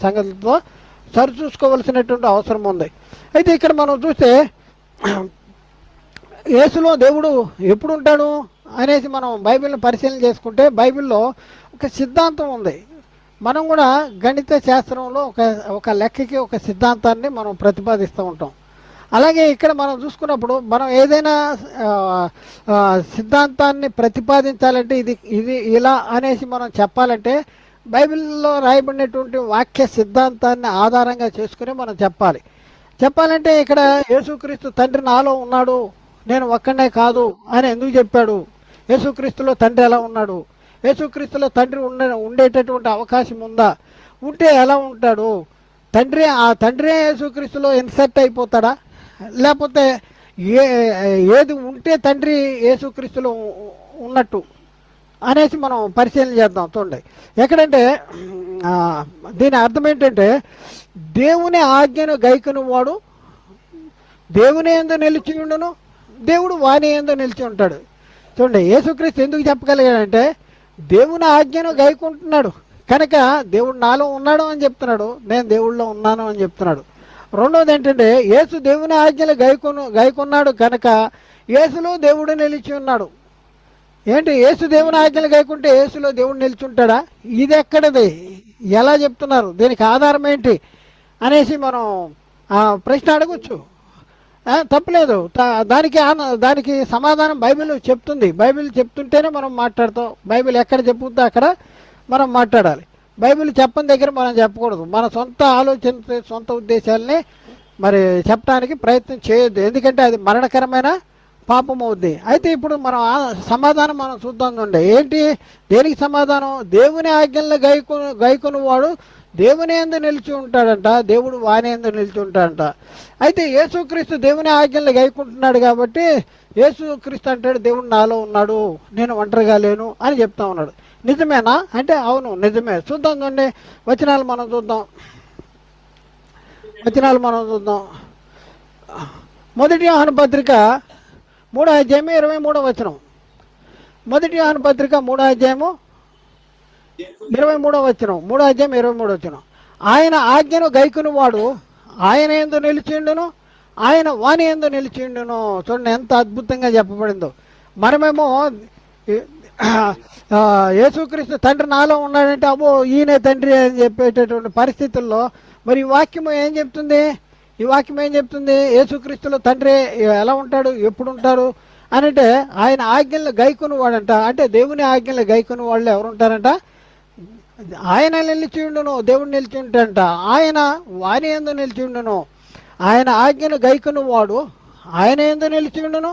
సంగతులతో సరిచూసుకోవలసినటువంటి అవసరం ఉంది. అయితే ఇక్కడ మనం చూస్తే యేసులో దేవుడు ఎప్పుడు ఉంటాడు అనేసి మనం బైబిల్ని పరిశీలన చేసుకుంటే బైబిల్లో ఒక సిద్ధాంతం ఉంది. మనం కూడా గణిత శాస్త్రంలో ఒక లెక్కకి ఒక సిద్ధాంతాన్ని మనం ప్రతిపాదిస్తూ ఉంటాం. అలాగే ఇక్కడ మనం చూసుకున్నప్పుడు మనం ఏదైనా సిద్ధాంతాన్ని ప్రతిపాదించాలంటే ఇది ఇలా అనేసి మనం చెప్పాలంటే బైబిల్లో రాయబడినటువంటి వాక్య సిద్ధాంతాన్ని ఆధారంగా చేసుకుని మనం చెప్పాలంటే ఇక్కడ యేసుక్రీస్తు తండ్రి నాలో ఉన్నాడు, నేను ఒక్కడే కాదు అని ఎందుకు చెప్పాడు? యేసుక్రీస్తులో తండ్రి ఎలా ఉన్నాడు? యేసుక్రీస్తులో తండ్రి ఉండేటటువంటి అవకాశం ఉందా? ఉంటే ఎలా ఉంటాడు? ఆ తండ్రి యేసుక్రీస్తులో ఇన్సర్ట్ అయిపోతాడా? లేకపోతే ఏది ఉంటే తండ్రి యేసుక్రీస్తులో ఉన్నట్టు అనేసి మనం పరిశీలన చేద్దాం. చూడండి, ఎక్కడంటే దీని అర్థం ఏంటంటే దేవుని ఆజ్ఞను గైకొను వాడు దేవుని యందు నిలిచి ఉండును, దేవుడు వాని యందు నిలిచి ఉంటాడు. చూడండి, యేసుక్రీస్తు ఎందుకు చెప్పగలిగాడంటే దేవుని ఆజ్ఞను గైకుంటున్నాడు కనుక దేవుడు నాలో ఉన్నాడు అని చెప్తున్నాడు, నేను దేవుళ్ళలో ఉన్నాను అని చెప్తున్నాడు. రెండోది ఏంటంటే యేసు దేవుని ఆజ్ఞలు గైకున్నాడు కనుక యేసులో దేవుడు నిలిచి ఉన్నాడు. ఏంటి, యేసు దేవుని ఆజ్ఞలు గైకుంటే యేసులో దేవుడు నిలిచి ఉంటాడా? ఇది ఎక్కడది? ఎలా చెప్తున్నారు? దీనికి ఆధారం ఏంటి అనేసి మనం ప్రశ్న అడగచ్చు. తప్పలేదు. దానికి సమాధానం బైబిల్ చెప్తుంది. బైబిల్ చెప్తుంటేనే మనం మాట్లాడతాం. బైబిల్ ఎక్కడ చెప్పుద్దో అక్కడ మనం మాట్లాడాలి. బైబిల్ చెప్పని దగ్గర మనం చెప్పకూడదు. మన సొంత ఆలోచన సొంత ఉద్దేశాలని మరి చెప్పడానికి ప్రయత్నం చేయొద్దు, ఎందుకంటే అది మరణకరమైన పాపం అవుద్ది. అయితే ఇప్పుడు మనం సమాధానం మనం చూద్దాం. ఏంటి దేనికి సమాధానం? దేవుని ఆజ్ఞలను గైకొని వాడు దేవుని యందు నిలిచి ఉంటాడంట, దేవుడు వాని యందు నిలిచి ఉంటాడంట. అయితే యేసుక్రీస్తు దేవుని ఆజ్ఞలు గైకుంటున్నాడు కాబట్టి యేసుక్రీస్తు అంటాడు దేవుడు నాలో ఉన్నాడు, నేను ఒంటరిగా లేను అని చెప్తా ఉన్నాడు. నిజమేనా అంటే అవును నిజమే. చూద్దాం చూడండి, వచనాలు మనం చూద్దాం. మొదటి యోహాను పత్రిక 3వ అధ్యాయం 23వ వచనం. మొదటి యోహాను పత్రిక 3వ అధ్యాయము 23వ వచనం. 3వ అధ్యాయం 23వ వచనం. ఆయన ఆజ్ఞను గైకుని వాడు ఆయన యందు నిలిచిండును, ఆయన వాని యందు నిలిచిండును. చూడండి ఎంత అద్భుతంగా చెప్పబడిందో. మనమేమో యేసుక్రీస్తు తండ్రి నాలో ఉన్నాడంటే అబ్బో ఈయనే తండ్రి అని చెప్పేటటువంటి పరిస్థితుల్లో మరి ఈ వాక్యం ఏం చెప్తుంది? యేసుక్రీస్తులో తండ్రి ఎలా ఉంటాడు, ఎప్పుడు ఉంటారు అని అంటే ఆయన ఆజ్ఞలు గైకుని వాడంట. అంటే దేవుని ఆజ్ఞలు గైకుని వాళ్ళు ఎవరు ఉంటారంట? ఆయన నిలిచి ఉండును, దేవుడు నిలిచి ఉంటాడంట. ఆయన వాని యందు నిలిచి ఉండును, ఆయన ఆజ్ఞను గైకుని వాడు ఆయన యందు నిలిచి ఉండును,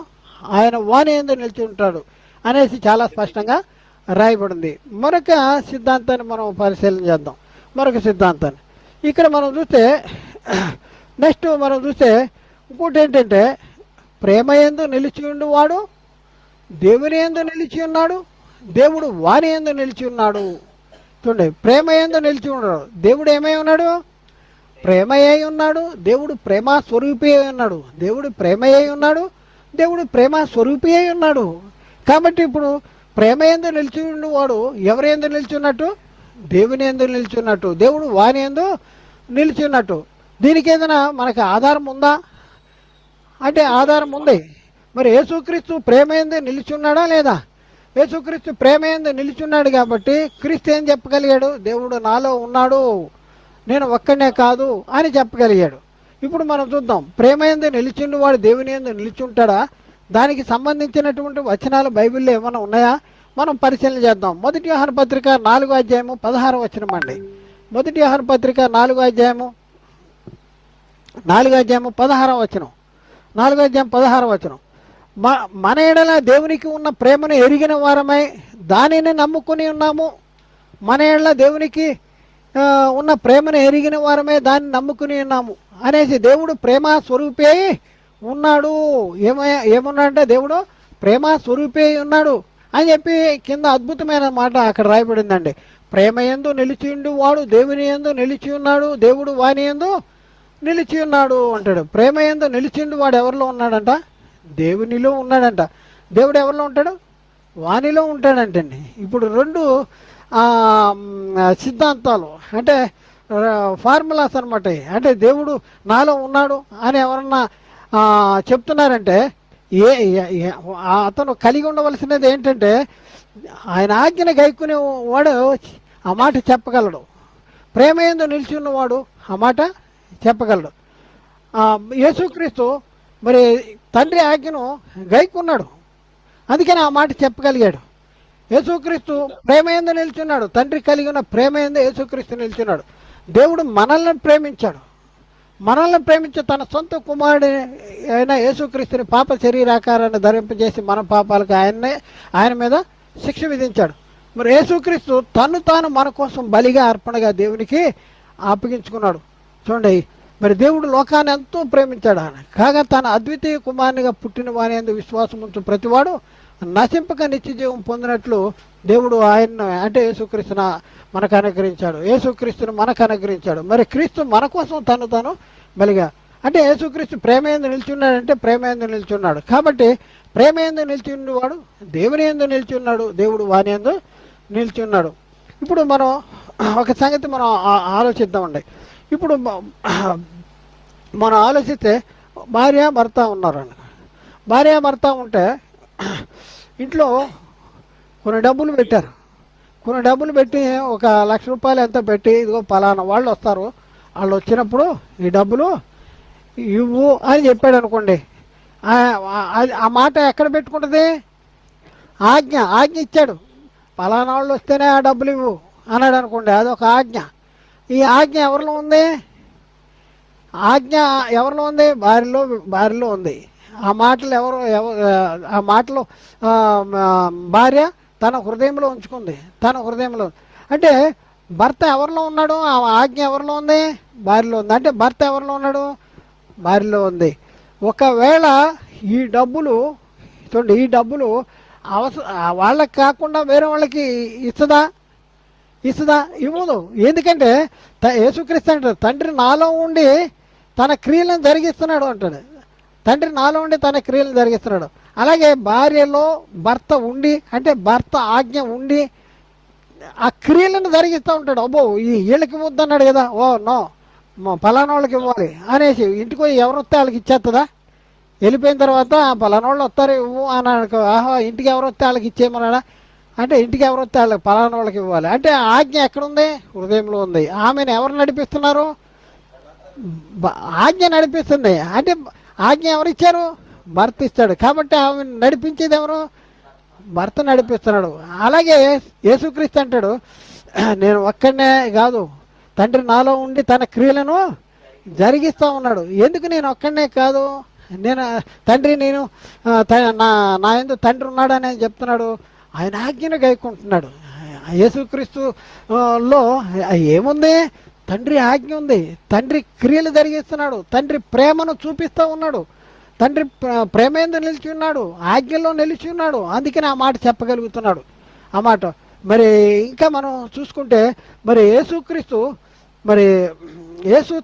ఆయన వాని యందు నిలిచి ఉంటాడు అనేసి చాలా స్పష్టంగా రాయబడింది. మరొక సిద్ధాంతాన్ని మనం పరిశీలన చేద్దాం. మరొక సిద్ధాంతాన్ని ఇక్కడ మనం చూస్తే నెక్స్ట్ మనం చూస్తే ఇంకోటి ఏంటంటే ప్రేమ యందు నిలిచి ఉండువాడు దేవుని యందు నిలిచి ఉన్నాడు, దేవుడు వాని యందు నిలిచి ఉన్నాడు. చూడండి, ప్రేమ యందు నిలిచి ఉన్నాడు. దేవుడు ఏమై ఉన్నాడు? ప్రేమ అయి ఉన్నాడు. దేవుడు ప్రేమ స్వరూపి అయి ఉన్నాడు. దేవుడు ప్రేమ అయి ఉన్నాడు, దేవుడు ప్రేమ స్వరూపి అయి ఉన్నాడు. కాబట్టి ఇప్పుడు ప్రేమ యందు నిలిచి ఉన్నవాడు ఎవరి యందు నిలిచి ఉన్నట్టు? దేవుని యందు నిలిచి ఉన్నట్టు, దేవుడు వాని యందు నిలిచి ఉన్నట్టు. దీనికి ఏదైనా మనకు ఆధారం ఉందా అంటే ఆధారం ఉంది. మరి యేసుక్రీస్తు ప్రేమ యందు నిలిచి ఉన్నాడా లేదా? యేసుక్రీస్తు ప్రేమ యందు నిలిచున్నాడు కాబట్టి క్రీస్తు ఏం చెప్పగలిగాడు? దేవుడు నాలో ఉన్నాడు, నేను ఒక్కనే కాదు అని చెప్పగలిగాడు. ఇప్పుడు మనం చూద్దాం, ప్రేమ యందు నిలిచిండు వాడు దేవుని యందు నిలిచుంటాడా? దానికి సంబంధించినటువంటి వచనాలు బైబిల్లో ఏమైనా ఉన్నాయా? మనం పరిశీలన చేద్దాం. 1 యోహాను పత్రిక 4వ అధ్యాయము 16వ వచనం అండి. 1 యోహాను పత్రిక 4వ అధ్యాయము 16వ వచనం. 4వ అధ్యాయం 16వ వచనం. మన ఎడల దేవునికి ఉన్న ప్రేమను ఎరిగిన వారమై దానిని నమ్ముకుని ఉన్నాము. మన ఎడల దేవునికి ఉన్న ప్రేమను ఎరిగిన వారమే దాన్ని నమ్ముకుని ఉన్నాము అనేసి, దేవుడు ప్రేమ స్వరూపే ఉన్నాడు. ఏమున్నాడంటే దేవుడు ప్రేమ స్వరూపే ఉన్నాడు అని చెప్పి కింద అద్భుతమైన మాట అక్కడ రాయబడిందండి. ప్రేమ యందు నిలిచిండు వాడు దేవుని యందు నిలిచి ఉన్నాడు, దేవుడు వాని యందు నిలిచి ఉన్నాడు అంటాడు. ప్రేమ యందు నిలిచిండు వాడు ఎవరిలో ఉన్నాడంట? దేవునిలో ఉన్నాడంట. దేవుడు ఎవరిలో ఉంటాడు? వానిలో ఉంటాడంటండి. ఇప్పుడు రెండు సిద్ధాంతాలు అంటే ఫార్ములాస్ అనమాట. అంటే దేవుడు నాలో ఉన్నాడు అని ఎవరన్నా చెప్తున్నారంటే అతను కలిగి ఉండవలసినది ఏంటంటే ఆయన ఆజ్ఞను గైకునే వాడు ఆ మాట చెప్పగలడు. ప్రేమ యందు నిలిచి ఉన్నవాడు ఆ మాట చెప్పగలడు. యేసుక్రీస్తు మరి తండ్రి ఆజ్ఞను గైకున్నాడు, అందుకని ఆ మాట చెప్పగలిగాడు. యేసుక్రీస్తు ప్రేమ యందు నిల్చున్నాడు, తండ్రి కలిగి ఉన్న ప్రేమ యందు యేసుక్రీస్తు నిల్చున్నాడు. దేవుడు మనల్ని ప్రేమించాడు. మనల్ని ప్రేమించి తన సొంత కుమారుడి అయిన యేసుక్రీస్తుని పాప శరీరాకారాన్ని ధరింపజేసి మన పాపాలకు ఆయన మీద శిక్ష విధించాడు. మరి యేసుక్రీస్తు తాను మన కోసం బలిగా అర్పణగా దేవునికి అప్పగించుకున్నాడు. చూడండి, మరి దేవుడు లోకాన్ని ఎంతో ప్రేమించాడు. ఆయన కాగా తన అద్వితీయ కుమారునిగా పుట్టిన వాని యందు విశ్వాసం ఉంచు ప్రతివాడు నశింపక నిత్యజీవం పొందినట్లు దేవుడు ఆయన అంటే యేసుక్రీస్తును మనకు అనుగ్రహించాడు. యేసుక్రీస్తును మనకు అనుగ్రహించాడు. మరి క్రీస్తు మన కోసం తాను బలిగా, అంటే యేసుక్రీస్తు ప్రేమ యందు నిల్చున్నాడంటే ప్రేమ యందు నిల్చున్నాడు. కాబట్టి ప్రేమ యందు నిలిచివాడు దేవుని యందు నిల్చున్నాడు, దేవుడు వాని యందు నిల్చున్నాడు. ఇప్పుడు మనం ఒక సంగతి మనం ఆలోచిద్దామండి. ఇప్పుడు మనం ఆలోచిస్తే భార్య భర్త ఉన్నారండి. భార్య భర్త ఉంటే ఇంట్లో కొన్ని డబ్బులు పెట్టారు. కొన్ని డబ్బులు పెట్టి ఒక 1,00,000 రూపాయలు ఎంత పెట్టి, ఇదిగో పలానా వాళ్ళు వస్తారు, వాళ్ళు వచ్చినప్పుడు ఈ డబ్బులు ఇవ్వు అని చెప్పాడు అనుకోండి. ఆ మాట ఎక్కడ పెట్టుకుంటుంది? ఆజ్ఞ ఇచ్చాడు. పలానా వాళ్ళు వస్తేనే ఆ డబ్బులు ఇవ్వు అన్నాడు అనుకోండి, అదొక ఆజ్ఞ. ఈ ఆజ్ఞ ఎవరిలో ఉంది? ఆజ్ఞ ఎవరిలో ఉంది? భార్యలో ఉంది. ఆ మాటలు భార్య తన హృదయంలో ఉంచుకుంది. తన హృదయంలో అంటే భర్త ఎవరిలో ఉన్నాడు? ఆ ఆజ్ఞ ఎవరిలో ఉంది? భార్యలో ఉంది. అంటే భర్త ఎవరిలో ఉన్నాడు? భార్యలో ఉంది. ఒకవేళ ఈ డబ్బులు చూడండి, ఈ డబ్బులు వాళ్ళకి కాకుండా వేరే వాళ్ళకి ఇస్తుందా? ఇవ్వదు. ఎందుకంటే యేసుక్రీస్తు అంటాడు, తండ్రి నాలో ఉండి తన క్రియలను జరిగిస్తున్నాడు అంటాడు. తండ్రి నాలో ఉండి తన క్రియలను జరిగిస్తున్నాడు. అలాగే భార్యలో భర్త ఉండి, అంటే భర్త ఆజ్ఞ ఉండి ఆ క్రియలను జరిగిస్తూ ఉంటాడు. అబ్బో వీళ్ళకి ఇవ్వద్దన్నాడు కదా, ఓ నో పలానా వాళ్ళకి ఇవ్వాలి అనేసి ఇంటికి పోయి ఎవరు వస్తే వాళ్ళకి ఇచ్చేస్తుందా? వెళ్ళిపోయిన తర్వాత పలానా వాళ్ళు వస్తారు ఇవ్వు అని అనుకో, ఆహా ఇంటికి ఎవరు వస్తే వాళ్ళకి ఇచ్చేయమన్నాడా? అంటే ఇంటికి ఎవరు వస్తే వాళ్ళకి పలానా వాళ్ళకి ఇవ్వాలి. అంటే ఆజ్ఞ ఎక్కడుంది? హృదయంలో ఉంది. ఆమెను ఎవరు నడిపిస్తున్నారు? ఆజ్ఞ నడిపిస్తుంది. అంటే ఆజ్ఞ ఎవరు ఇచ్చారు? భర్త ఇస్తాడు. కాబట్టి ఆమె నడిపించేది ఎవరు? భర్త నడిపిస్తున్నాడు. అలాగే యేసుక్రీస్తు అంటాడు, నేను ఒక్కడనే కాదు, తండ్రి నాలో ఉండి తన క్రియలను జరిగిస్తూ ఉన్నాడు. ఎందుకు నేను ఒక్కడనే కాదు, నేను నా యందు తండ్రి ఉన్నాడని చెప్తున్నాడు. ఆయన ఆజ్ఞను గైకుంటున్నాడు. యేసుక్రీస్తులో ఏముంది? తండ్రి ఆజ్ఞ ఉంది. తండ్రి క్రియలు జరిగిస్తున్నాడు. తండ్రి ప్రేమను చూపిస్తూ ఉన్నాడు. తండ్రి ప్రేమ యందు నిలిచి ఉన్నాడు, ఆజ్ఞలో నిలిచి ఉన్నాడు. అందుకని ఆ మాట చెప్పగలుగుతున్నాడు. ఆ మాట మరి ఇంకా మనం చూసుకుంటే మరి యేసుక్రీస్తు మరి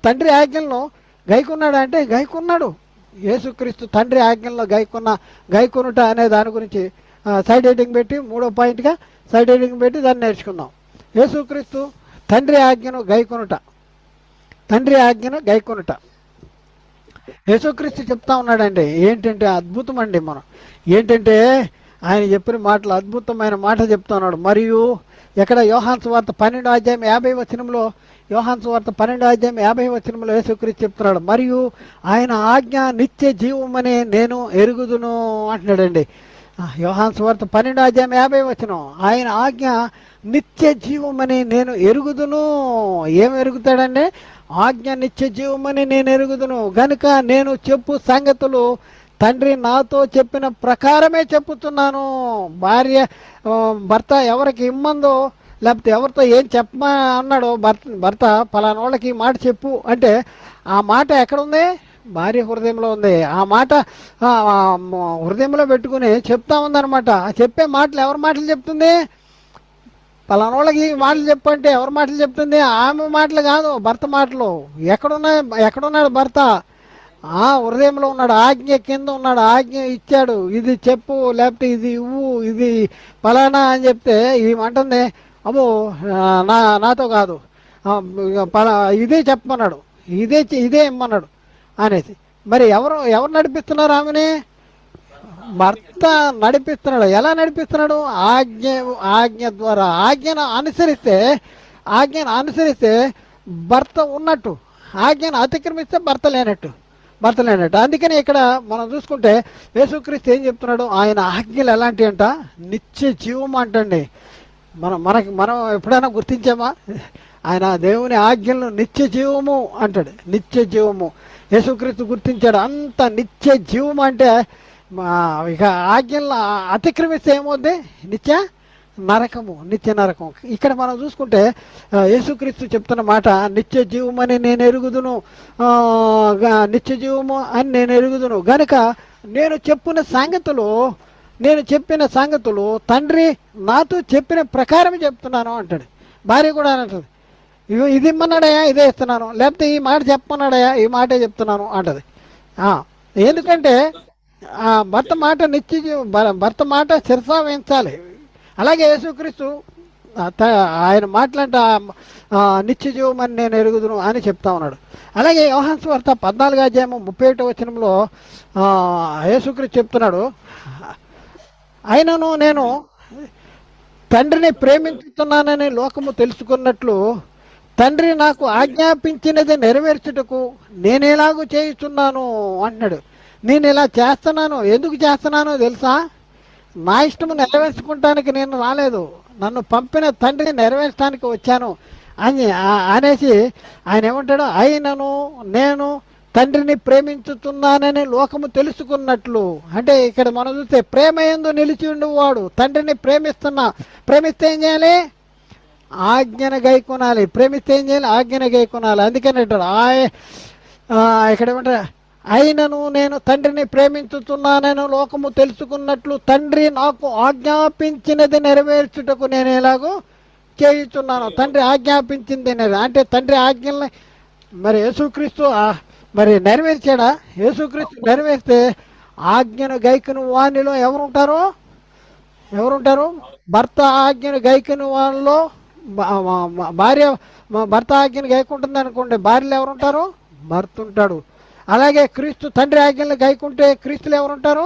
తండ్రి ఆజ్ఞలను గైకున్నాడు అంటే గైకున్నాడు. యేసుక్రీస్తు తండ్రి ఆజ్ఞల్లో గైకొనుట అనే దాని గురించి సైడ్ హెడ్డింగ్ పెట్టి 3వ పాయింట్గా సైడ్ హెడ్డింగ్ పెట్టి దాన్ని నేర్చుకుందాం. యేసుక్రీస్తు తండ్రి ఆజ్ఞను గైకొనుట. యేసుక్రీస్తు చెప్తా ఉన్నాడండి. ఏంటంటే అద్భుతం అండి. మనం ఏంటంటే ఆయన చెప్పిన మాటలు అద్భుతమైన మాట చెప్తున్నాడు. మరియు ఎక్కడ యోహాను సువార్త 12:50 యోహాను సువార్త 12:50 యేసుక్రీస్తు చెప్తున్నాడు, మరియు ఆయన ఆజ్ఞ నిత్య జీవమని నేను ఎరుగుదును అంటున్నాడండి. యోహాను సువార్త 12:50 ఆయన ఆజ్ఞ నిత్య జీవమని నేను ఎరుగుదును. ఏం ఎరుగుతాడండి? ఆజ్ఞ నిత్య జీవమని నేను ఎరుగుదును గనుక నేను చెప్పు సంగతులు తండ్రి నాతో చెప్పిన ప్రకారమే చెప్పుతున్నాను. భర్త ఎవరికి ఇమ్మందో, లేకపోతే ఎవరితో ఏం చెప్పమా అన్నాడో భర్త పలానా వాళ్ళకి మాట చెప్పు అంటే ఆ మాట ఎక్కడుంది? భార్య హృదయంలో ఉంది. ఆ మాట హృదయంలో పెట్టుకుని చెప్తా ఉందన్నమాట. చెప్పే మాటలు ఎవరి మాటలు చెప్తుంది? పలానా వాళ్ళకి మాటలు చెప్పంటే ఎవరి మాటలు చెప్తుంది? ఆమె మాటలు కాదు, భర్త మాటలు. ఎక్కడున్నాడు భర్త? హృదయంలో ఉన్నాడు. ఆజ్ఞ కింద ఉన్నాడు. ఆజ్ఞ ఇచ్చాడు, ఇది చెప్పు, లేకపోతే ఇది ఇవ్వు, ఇది పలానా అని చెప్తే ఏమంటుంది? అబ్బో నాతో కాదు, ఇదే చెప్పమన్నాడు, ఇదే ఇమ్మన్నాడు అనేసి. మరి ఎవరు నడిపిస్తున్నారు ఆమెని? భర్త నడిపిస్తున్నాడు. ఎలా నడిపిస్తున్నాడు? ఆజ్ఞ ద్వారా. ఆజ్ఞను అనుసరిస్తే భర్త ఉన్నట్టు, ఆజ్ఞను అతిక్రమిస్తే భర్త లేనట్టు. అందుకని ఇక్కడ మనం చూసుకుంటే యేసుక్రీస్తు ఏం చెప్తున్నాడు? ఆయన ఆజ్ఞలు ఎలాంటివి అంట? నిత్య జీవం అంటండి. మనం ఎప్పుడైనా గుర్తించామా? ఆయన దేవుని ఆజ్ఞలను నిత్య జీవము అంటాడు. నిత్య జీవము యేసుక్రీస్తు గుర్తించాడు. అంత నిత్య జీవం అంటే ఇక ఆజ్ఞలను అతిక్రమిస్తే ఏమవుద్ది? నిత్య నరకం. ఇక్కడ మనం చూసుకుంటే యేసుక్రీస్తు చెప్తున్న మాట నిత్య జీవమని నేను ఎరుగుదును, నిత్య జీవము అని నేను ఎరుగుదును గనుక నేను చెప్పిన సంగతులు తండ్రి నాతో చెప్పిన ప్రకారం చెప్తున్నాను అంటాడు. భార్య కూడా అంటది, ఇది ఇమ్మన్నాడయా ఇదే ఇస్తున్నాను, లేకపోతే ఈ మాట చెప్పమన్నాడయా ఈ మాటే చెప్తున్నాను అంటది. ఎందుకంటే భర్త మాట శిరసా వహించాలి. అలాగే యేసుక్రీస్తు ఆయన మాట్లాంట నిత్య జీవమని నేను ఎరుగుదును అని చెప్తా ఉన్నాడు. అలాగే యోహాను సువార్త 14:31 యేసుక్రీస్తు చెప్తున్నాడు, అయినను నేను తండ్రిని ప్రేమించుతున్నానని లోకము తెలుసుకున్నట్లు తండ్రి నాకు ఆజ్ఞాపించినది నెరవేర్చుటకు నేనేలాగూ చేయుచున్నాను అంటున్నాడు. నేను ఇలా చేస్తున్నాను. ఎందుకు చేస్తున్నానో తెలుసా? నా ఇష్టము నెరవేర్చుకుంటానికి నేను రాలేదు, నన్ను పంపిన తండ్రిని నెరవేర్చడానికి వచ్చాను అనేసి ఆయన ఏమంటాడు? అయినను నేను తండ్రిని ప్రేమించుతున్నానని లోకము తెలుసుకున్నట్లు. అంటే ఇక్కడ మనం చూస్తే ప్రేమ యందు నిలిచి ఉండేవాడు తండ్రిని ప్రేమిస్తే ఏం చేయాలి? ఆజ్ఞను గైకొనాలి. ప్రేమిస్తే ఏం చేయాలి? ఆజ్ఞను గైకొనాలి. అందుకని అంటాడు ఇక్కడ ఏమంటారు? అయినను నేను తండ్రిని ప్రేమించుతున్నానని లోకము తెలుసుకున్నట్లు తండ్రి నాకు ఆజ్ఞాపించినది నెరవేర్చుటకు నేను ఎలాగో చేయుచున్నాను. తండ్రి ఆజ్ఞాపించింది అంటే తండ్రి ఆజ్ఞల్ని మరి యేసుక్రీస్తు మరి నెరవేర్చాడా? యేసుక్రీస్తు నెరవేర్స్తే ఆజ్ఞను గైకుని వానిలో ఎవరుంటారు? భర్త ఆజ్ఞను గైకుని వాళ్ళలో భార్య, భర్త ఆజ్ఞను గైకుంటుంది అనుకోండి, భార్యలు ఎవరుంటారు? భర్త ఉంటాడు. అలాగే క్రీస్తు తండ్రి ఆజ్ఞలు గైకుంటే క్రీస్తులు ఎవరుంటారు?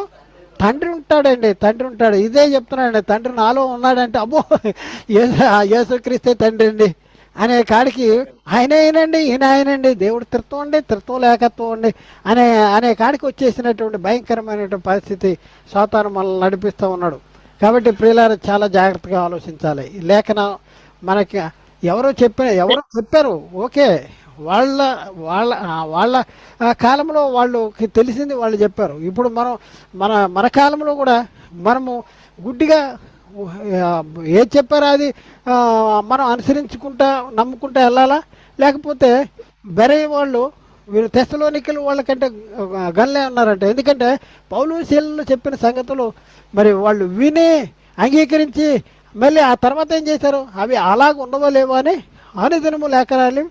తండ్రి ఉంటాడు. ఇదే చెప్తున్నాడండి. తండ్రి నాలో ఉన్నాడంటే అబ్బో యేసుక్రీస్తే తండ్రి అండి అనే కాడికి ఆయనండి దేవుడు త్రిత్వం లేకత్వం అండి అనే కాడికి వచ్చేసినటువంటి భయంకరమైనటువంటి పరిస్థితి సాతాను మనల్ని నడిపిస్తూ ఉన్నాడు. కాబట్టి ప్రియులారా చాలా జాగ్రత్తగా ఆలోచించాలి. ఈ లేఖనం మనకి ఎవరో చెప్పారు, ఓకే, వాళ్ళ కాలంలో వాళ్ళకి తెలిసింది వాళ్ళు చెప్పారు. ఇప్పుడు మన కాలంలో కూడా మనము గుడ్డిగా ఏది చెప్పారో అది మనం అనుసరించుకుంటా నమ్ముకుంటా వెళ్ళాలా? లేకపోతే బెరయ్య వాళ్ళు వీరు తెస్సలోనికలు వాళ్ళకంటే గన్లే ఉన్నారంట. ఎందుకంటే పౌలు శీలను చెప్పిన సంగతులు మరి వాళ్ళు విని అంగీకరించి మళ్ళీ ఆ తర్వాత ఏం చేశారు? అవి అలాగ ఉండవో లేవో అని అనుదినము లేఖనాలు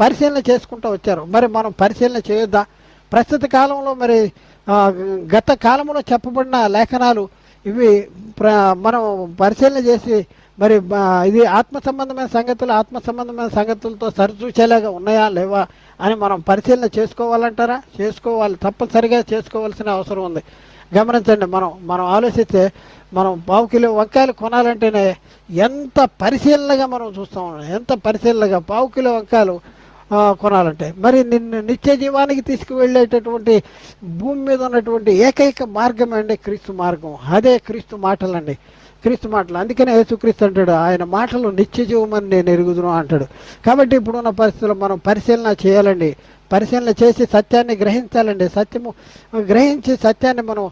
పరిశీలన చేసుకుంటూ వచ్చారు. మరి మనం పరిశీలన చేయొద్దా? ప్రస్తుత కాలంలో మరి గత కాలంలో చెప్పబడిన లేఖనాలు ఇవి మనం పరిశీలన చేసి మరి ఇది ఆత్మ సంబంధమైన సంగతులతో సరిచూచేలాగా ఉన్నాయా లేవా అని మనం పరిశీలన చేసుకోవాలంటారా? చేసుకోవాలి, తప్పనిసరిగా చేసుకోవాల్సిన అవసరం ఉంది. గమనించండి, మనం ఆలోచిస్తే మనం పావు కిలో వంకాయలు కొనాలంటేనే ఎంత పరిశీలనగా మనం చూస్తాం, ఎంత పరిశీలనగా పావు కిలో వంకాయలు కొనాలంటే. మరి నిన్ను నిత్య జీవానికి తీసుకువెళ్ళేటటువంటి భూమి మీద ఉన్నటువంటి ఏకైక మార్గం అండి క్రీస్తు మార్గం. అదే క్రీస్తు మాటలండి, క్రీస్తు మాటలు. అందుకనే యేసుక్రీస్తు అంటాడు, ఆయన మాటలు నిత్య జీవమని నేను ఎరుగుదును అంటాడు. కాబట్టి ఇప్పుడున్న పరిస్థితుల్లో మనం పరిశీలన చేయాలండి, పరిశీలన చేసి సత్యాన్ని గ్రహించాలండి, సత్యము గ్రహించి సత్యాన్ని మనం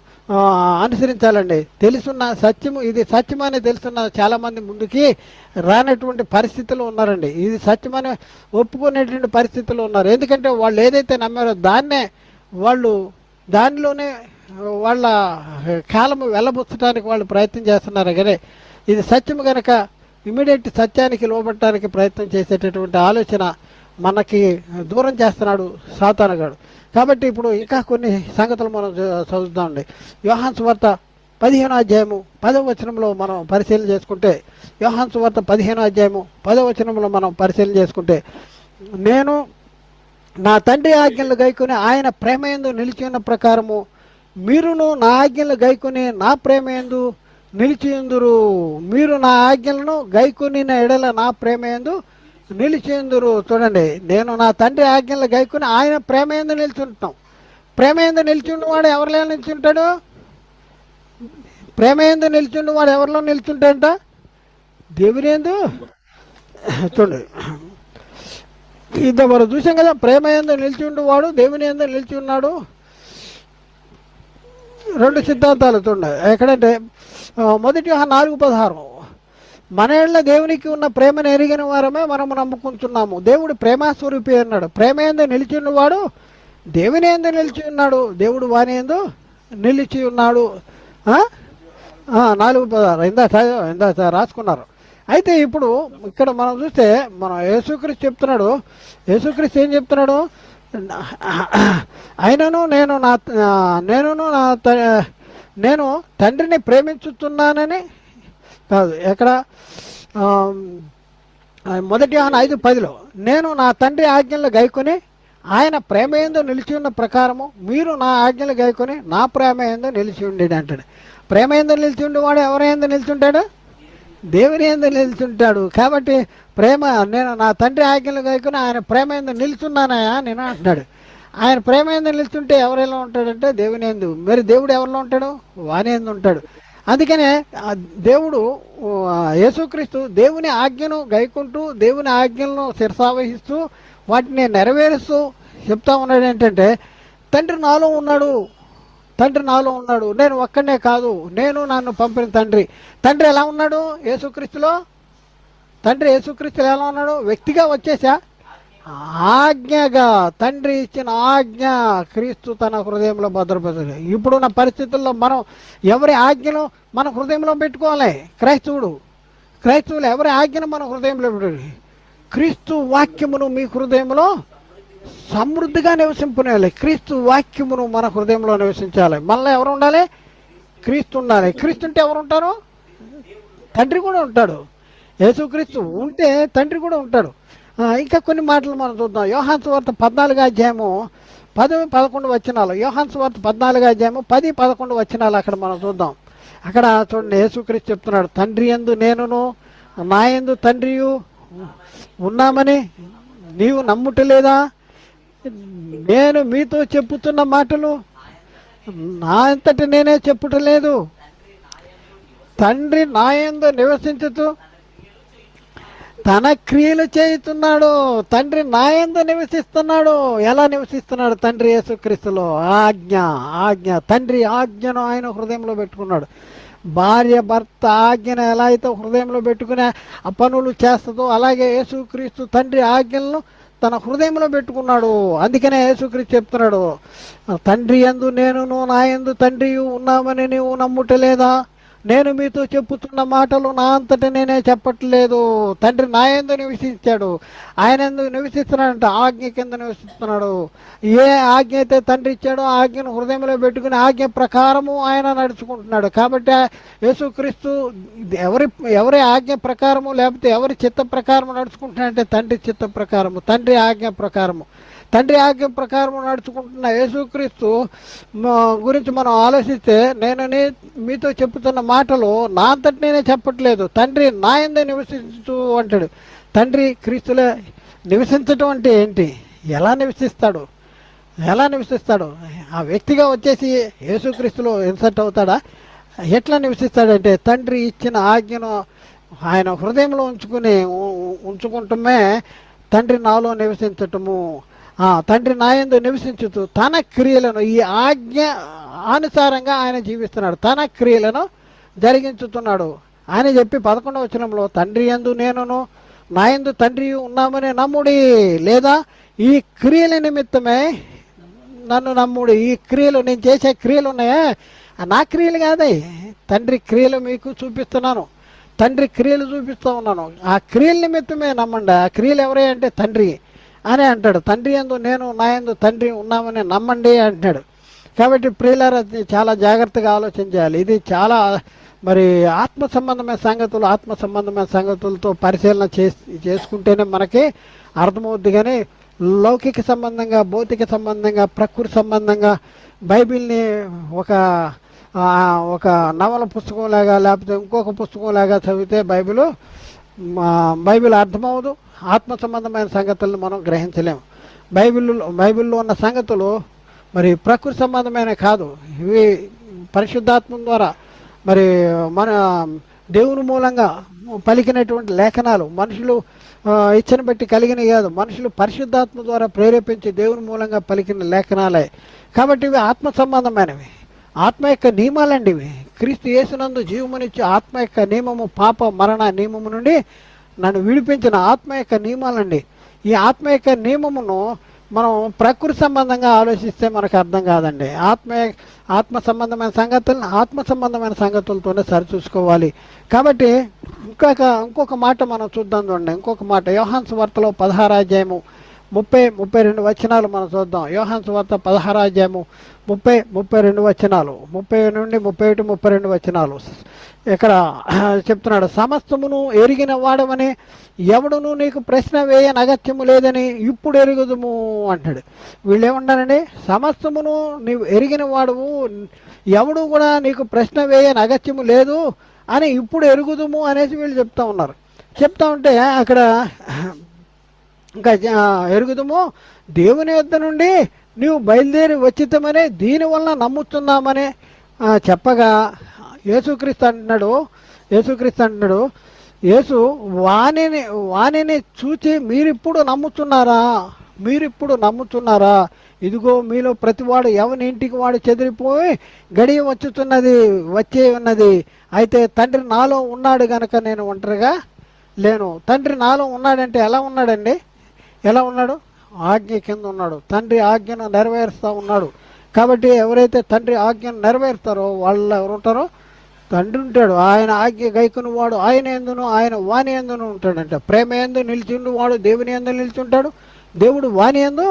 అనుసరించాలండి. తెలుసున్న సత్యము, ఇది సత్యమని తెలుసున్న చాలామంది ముందుకి రానటువంటి పరిస్థితులు ఉన్నారండి. ఇది సత్యమని ఒప్పుకునేటువంటి పరిస్థితులు ఉన్నారు. ఎందుకంటే వాళ్ళు ఏదైతే నమ్మారో దానిలోనే వాళ్ళ కాలము వెళ్ళబుచ్చడానికి వాళ్ళు ప్రయత్నం చేస్తున్నారు. కానీ ఇది సత్యము కనుక ఇమీడియట్ సత్యానికి లోబట్టడానికి ప్రయత్నం చేసేటటువంటి ఆలోచన మనకి దూరం చేస్తున్నాడు సాతానుగాడు. కాబట్టి ఇప్పుడు ఇంకా కొన్ని సంగతులు మనం చదువుతామండి. యోహాను సువార్త 15వ అధ్యాయము 10వ వచనంలో మనం పరిశీలన చేసుకుంటే, యోహాను సువార్త 15వ అధ్యాయము 10వ వచనంలో మనం పరిశీలన చేసుకుంటే, నేను నా తండ్రి ఆజ్ఞలు గైకొని ఆయన ప్రేమయందు నిలిచి ఉన్న ప్రకారము మీరును నా ఆజ్ఞలు గైకొని నా ప్రేమయందు నిలిచియుందురు. మీరు నా ఆజ్ఞలను గైకొని ఎడల నా ప్రేమయందు నిలిచియుందురు. చూడండి, నేను నా తండ్రి ఆజ్ఞలు గైకొని ఆయన ప్రేమయందు నిలిచుంటాం. ప్రేమయందు నిలిచిండువాడు ఎవరిలో నిలిచుంటాడు? ప్రేమయందు నిలిచిండువాడు ఎవరిలో నిలిచుంటాడంట? దేవుని యందు. చూడండి, ఇంత మనం చూసాం కదా, ప్రేమయందు నిలిచిండువాడు దేవుని యందు నిలిచి ఉన్నాడు. రెండు సిద్ధాంతాలు చూడండి. ఎక్కడంటే మొదటి 4:16, మన ఏళ్ళ దేవునికి ఉన్న ప్రేమను ఎరిగిన వారమే మనము నమ్ముకుంటున్నాము. దేవుడు ప్రేమస్వరూపి అన్నాడు. ప్రేమయందు నిలిచి ఉన్నవాడు దేవుని యందు నిలిచి ఉన్నాడు, దేవుడు వాని యందు నిలిచి ఉన్నాడు. 4:16 ఇందా రాసుకున్నారు. అయితే ఇప్పుడు ఇక్కడ మనం చూస్తే మనం యేసుక్రీస్తు చెప్తున్నాడు. యేసుక్రీస్తు ఏం చెప్తున్నాడు? ఆయనను నేను తండ్రిని ప్రేమించుతున్నానని కాదు. ఎక్కడ? మొదటి యోహాను 5:10, నేను నా తండ్రి ఆజ్ఞలు గైకొని ఆయన ప్రేమయందు నిలిచి ఉన్న ప్రకారము మీరు నా ఆజ్ఞలు గైకొని నా ప్రేమయందు నిలిచి ఉండేది అంటాడు. ప్రేమయందు నిలిచి ఉండేవాడు ఎవరైందు నిలిచుంటాడు? దేవుని యందు నిలిచుంటాడు. కాబట్టి నేను నా తండ్రి ఆజ్ఞలు గైకొని ఆయన ప్రేమయందు నిలుచున్నానయా నేను అంటున్నాడు. ఆయన ప్రేమయందు నిలుచుంటే ఎవరిలో ఉంటాడంటే దేవుని యందు. మరి దేవుడు ఎవరిలో ఉంటాడు? వాని యందు ఉంటాడు. అందుకనే దేవుడు యేసుక్రీస్తు దేవుని ఆజ్ఞను గైకుంటూ దేవుని ఆజ్ఞలను శిరసావహిస్తూ వాటిని నెరవేరుస్తూ చెప్తా ఉన్నాడు ఏంటంటే, తండ్రి నాలో ఉన్నాడు, తండ్రి నాలో ఉన్నాడు, నేను ఒక్కడనే కాదు, నేను నన్ను పంపిన తండ్రి. తండ్రి ఎలా ఉన్నాడు యేసుక్రీస్తులో? తండ్రి యేసుక్రీస్తులో ఎలా ఉన్నాడు? వ్యక్తిగా వచ్చేసా? ఆజ్ఞగా, తండ్రి ఇచ్చిన ఆజ్ఞ క్రీస్తు తన హృదయంలో భద్రపరచాలి. ఇప్పుడున్న పరిస్థితుల్లో మనం ఎవరి ఆజ్ఞను మన హృదయంలో పెట్టుకోవాలి. క్రైస్తవులు ఎవరి ఆజ్ఞను మన హృదయంలో పెట్టుకోవాలి. క్రీస్తు వాక్యమును మీ హృదయంలో సమృద్ధిగా నివసింపునేయాలి. క్రీస్తు వాక్యమును మన హృదయంలో నివసించాలి. మళ్ళీ ఎవరు ఉండాలి? క్రీస్తు ఉండాలి. క్రీస్తు ఉంటే ఎవరు ఉంటారు? తండ్రి కూడా ఉంటాడు. యేసుక్రీస్తు ఉంటే తండ్రి కూడా ఉంటాడు. ఇంకా కొన్ని మాటలు మనం చూద్దాం. యోహాను సువార్త 14వ అధ్యాయము 10-11 వచనాలు. యోహాను సువార్త 14వ అధ్యాయము 10-11 వచనాలు అక్కడ మనం చూద్దాం. అక్కడ చూడండి, యేసుక్రీస్తు చెప్తున్నాడు, తండ్రి యందు నేనును నా యందు తండ్రియు ఉన్నామని నీవు నమ్ముటలేదా? నేను మీతో చెప్పుతున్న మాటలు నా అంతటి నేనే చెప్పుటలేదు, తండ్రి నా యందు నివసించుతూ తన క్రియలు చేయుతున్నాడు. తండ్రి నా యందు నివసిస్తున్నాడు. ఎలా నివసిస్తున్నాడు? తండ్రి యేసుక్రీస్తులో. ఆజ్ఞ తండ్రి ఆజ్ఞను ఆయన హృదయంలో పెట్టుకున్నాడు. భార్య భర్త ఆజ్ఞను ఎలా అయితే హృదయంలో పెట్టుకునే ఆ పనులు చేస్తుందో అలాగే యేసుక్రీస్తు తండ్రి ఆజ్ఞలను తన హృదయంలో పెట్టుకున్నాడు. అందుకనే యేసుక్రీస్తు చెప్తున్నాడు, తండ్రి యందు నేనును నా యందు తండ్రి ఉన్నామని నీవు నమ్ముటలేదా? నేను మీతో చెప్పుతున్న మాటలు నా అంతటా నేనే చెప్పట్లేదు, తండ్రి నా యందు నివసించాడు. ఆయన ఎందుకు నివసిస్తున్నాడంటే ఆజ్ఞ కింద నివసిస్తున్నాడు. ఏ ఆజ్ఞ అయితే తండ్రి ఇచ్చాడో ఆ ఆజ్ఞను హృదయంలో పెట్టుకుని ఆజ్ఞ ప్రకారము ఆయన నడుచుకుంటున్నాడు. కాబట్టి యేసుక్రీస్తు ఎవరి ఆజ్ఞ ప్రకారము లేకపోతే ఎవరి చిత్త ప్రకారము నడుచుకుంటున్నాడంటే తండ్రి చిత్త ప్రకారము, తండ్రి ఆజ్ఞ ప్రకారము. తండ్రి ఆజ్ఞ ప్రకారం నడుచుకుంటున్న యేసుక్రీస్తు గురించి మనం ఆలోచిస్తే, నేను మీతో చెప్పుతున్న మాటలు నా అంతటి నేనే చెప్పట్లేదు, తండ్రి నా యందే నివసిస్తూ అంటాడు. తండ్రి క్రీస్తులే నివసించటం అంటే ఏంటి? ఎలా నివసిస్తాడు? ఎలా నివసిస్తాడు? ఆ వ్యక్తిగా వచ్చేసి యేసుక్రీస్తులో ఇన్సర్ట్ అవుతాడా? ఎట్లా నివసిస్తాడంటే తండ్రి ఇచ్చిన ఆజ్ఞను ఆయన హృదయంలో ఉంచుకుంటమే తండ్రి నాలో నివసించటము. తండ్రి నాయందు నివసించుతూ తన క్రియలను ఈ ఆజ్ఞ అనుసారంగా ఆయన జీవిస్తున్నాడు, తన క్రియలను జరిగించుతున్నాడు. ఆయన చెప్పి 11వ వచనంలో, తండ్రి యందు నేనును నా యందు తండ్రి ఉన్నామని నమ్ముడి, లేదా ఈ క్రియల నిమిత్తమే నన్ను నమ్ముడి. ఈ క్రియలు, నేను చేసే క్రియలు ఉన్నాయా, నా క్రియలు కాదే, తండ్రి క్రియలు మీకు చూపిస్తున్నాను, తండ్రి క్రియలు చూపిస్తూ ఉన్నాను. ఆ క్రియల నిమిత్తమే నమ్మండి. ఆ క్రియలు ఎవరే అంటే తండ్రి అని అంటాడు. తండ్రి యందు నేను నా యందు తండ్రి ఉన్నామని నమ్మండి అంటున్నాడు. కాబట్టి ప్రియులారా, చాలా జాగ్రత్తగా ఆలోచించాలి. ఇది చాలా మరి ఆత్మ సంబంధమైన సంగతులతో పరిశీలన చేసుకుంటేనే మనకి అర్థమవుద్ది. కానీ లౌకిక సంబంధంగా, భౌతిక సంబంధంగా, ప్రకృతి సంబంధంగా బైబిల్ని ఒక నవల పుస్తకం లాగా లేకపోతే ఇంకొక పుస్తకం లాగా చదివితే బైబిల్ అర్థమవుదు. ఆత్మ సంబంధమైన సంగతులను మనం గ్రహించలేము. బైబిల్లో ఉన్న సంగతులు మరి ప్రకృతి సంబంధమైన కాదు, ఇవి పరిశుద్ధాత్మ ద్వారా మరి మన దేవుని మూలంగా పలికినటువంటి లేఖనాలు. మనుషులు ఇచ్చని బట్టి కలిగినవి కాదు, మనుషులు పరిశుద్ధాత్మ ద్వారా ప్రేరేపించి దేవుని మూలంగా పలికిన లేఖనాలే. కాబట్టి ఇవి ఆత్మ సంబంధమైనవి, ఆత్మ యొక్క నియమాలండి ఇవి. క్రీస్తు యేసునందు జీవమునిచ్చి ఆత్మ యొక్క నియమము, పాప మరణ నియమము నుండి నన్ను విడిపించిన ఆత్మ యొక్క నియమాలండి. ఈ ఆత్మ యొక్క నియమమును మనం ప్రకృతి సంబంధంగా ఆలోచిస్తే మనకు అర్థం కాదండి. ఆత్మ సంబంధమైన సంగతులతోనే సరిచూసుకోవాలి. కాబట్టి ఇంకొక మాట మనం చూద్దాం. చూడండి, ఇంకొక మాట యోహాను సువార్తలో 16వ అధ్యాయము 30-32 వచనాలు మనం చూద్దాం. యోహాను సువార్త 16వ అధ్యాయము 30-32 వచనాలు, 30 నుండి 31-32 వచనాలు. ఇక్కడ చెప్తున్నాడు, సమస్తమును ఎరిగిన వాడవని ఎవడును నీకు ప్రశ్న వేయని అగత్యము లేదని ఇప్పుడు ఎరుగుదుము అంటాడు. వీళ్ళు ఏమన్నారండి? సమస్తమును నీవు ఎరిగిన వాడవు, ఎవడు కూడా నీకు ప్రశ్న వేయని అగత్యము లేదు అని ఇప్పుడు ఎరుగుదుము అనేసి వీళ్ళు చెప్తా ఉన్నారు. చెప్తా ఉంటే అక్కడ ఇంకా ఎరుగుదుము, దేవుని యొద్ద నుండి నీవు బయలుదేరి వచ్చితమని దీనివల్ల నమ్ముతున్నామని చెప్పగా యేసుక్రీస్తు అంటున్నాడు, యేసు వాణిని చూచి మీరిప్పుడు నమ్ముతున్నారా? ఇదిగో మీలో ప్రతివాడు ఎవని ఇంటికి వాడు చెదిరిపోయి గడియ వచ్చే ఉన్నది. అయితే తండ్రి నాలో ఉన్నాడు గనక నేను ఒంటరిగా లేను. తండ్రి నాలో ఉన్నాడంటే ఎలా ఉన్నాడండి? ఎలా ఉన్నాడు? ఆజ్ఞ కింద ఉన్నాడు. తండ్రి ఆజ్ఞను నెరవేరుస్తూ ఉన్నాడు. కాబట్టి ఎవరైతే తండ్రి ఆజ్ఞను నెరవేరుస్తారో వాళ్ళు ఎవరు ఉంటారో? తండ్రి ఉంటాడు. ఆయన ఆజ్ఞ గైకుని వాడు ఆయన ఎందును, ఆయన వాణి ఎందును ఉంటాడంట. ప్రేమ ఎందు నిలిచిండు వాడు దేవుని ఎందు నిలిచుంటాడు, దేవుడు వాణి ఎందు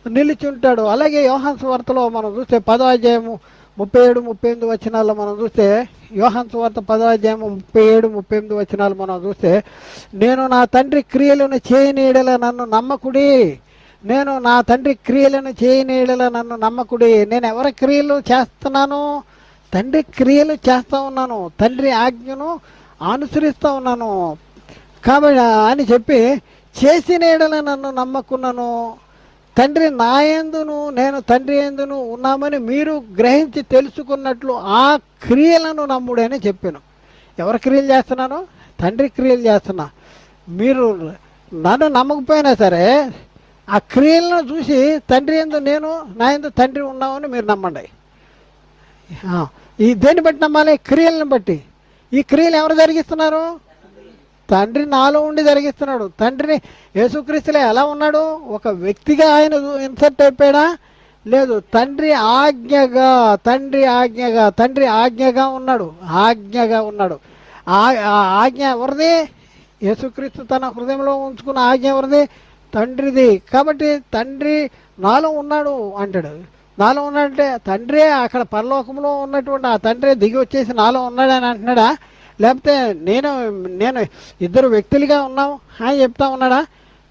నిలిచుంటాడు. అలాగే యోహాను సువార్తలో మనం చూస్తే 10వ అధ్యాయము 37-38 వచనాల్లో మనం చూస్తే, యోహాను సువార్త 10వ అధ్యాయము 37-38 వచనాలు మనం చూస్తే, నేను నా తండ్రి క్రియలను చేయని యెడల నన్ను నమ్మకుడి, నేను నా తండ్రి క్రియలను చేయని యెడల నన్ను నమ్మకుడి. నేను ఎవరి క్రియలు చేస్తున్నాను? తండ్రి క్రియలు చేస్తూ ఉన్నాను, తండ్రి ఆజ్ఞను అనుసరిస్తూ ఉన్నాను కాబట్టి అని చెప్పి, చేసిన యెడల నన్ను నమ్మకున్నాను. తండ్రి నా యందును నేను తండ్రి యందును ఉన్నామని మీరు గ్రహించి తెలుసుకున్నట్లు ఆ క్రియలను నమ్ముడని చెప్పాను. ఎవరి క్రియలు చేస్తున్నాను? తండ్రి క్రియలు చేస్తున్నా. మీరు నన్ను నమ్మకపోయినా సరే ఆ క్రియలను చూసి తండ్రి యందు నేను నా యందు తండ్రి ఉన్నామని మీరు నమ్మండి. ఈ దేన్ని బట్టి నమ్మాలి? క్రియలను బట్టి. ఈ క్రియలు ఎవరు జరిగిస్తున్నారు? తండ్రి నాలో ఉండి జరిగిస్తున్నాడు. తండ్రిని యేసుక్రీస్తులో ఎలా ఉన్నాడు? ఒక వ్యక్తిగా ఆయన ఇన్సర్ట్ అయిపోయాడా? లేదు, తండ్రి ఆజ్ఞగా ఉన్నాడు. ఆజ్ఞగా ఉన్నాడు. ఆ ఆజ్ఞ ఎవరిది? యేసుక్రీస్తు తన హృదయంలో ఉంచుకున్న ఆజ్ఞ ఎవరిది? తండ్రిది. కాబట్టి తండ్రి నాలో ఉన్నాడు అంటాడు. నాలో ఉన్నాడంటే తండ్రే అక్కడ పరలోకంలో ఉన్నటువంటి ఆ తండ్రి దిగి వచ్చేసి నాలో ఉన్నాడని అంటున్నాడా? లేకపోతే నేను నేను ఇద్దరు వ్యక్తులుగా ఉన్నాం అని చెప్తా ఉన్నాడా?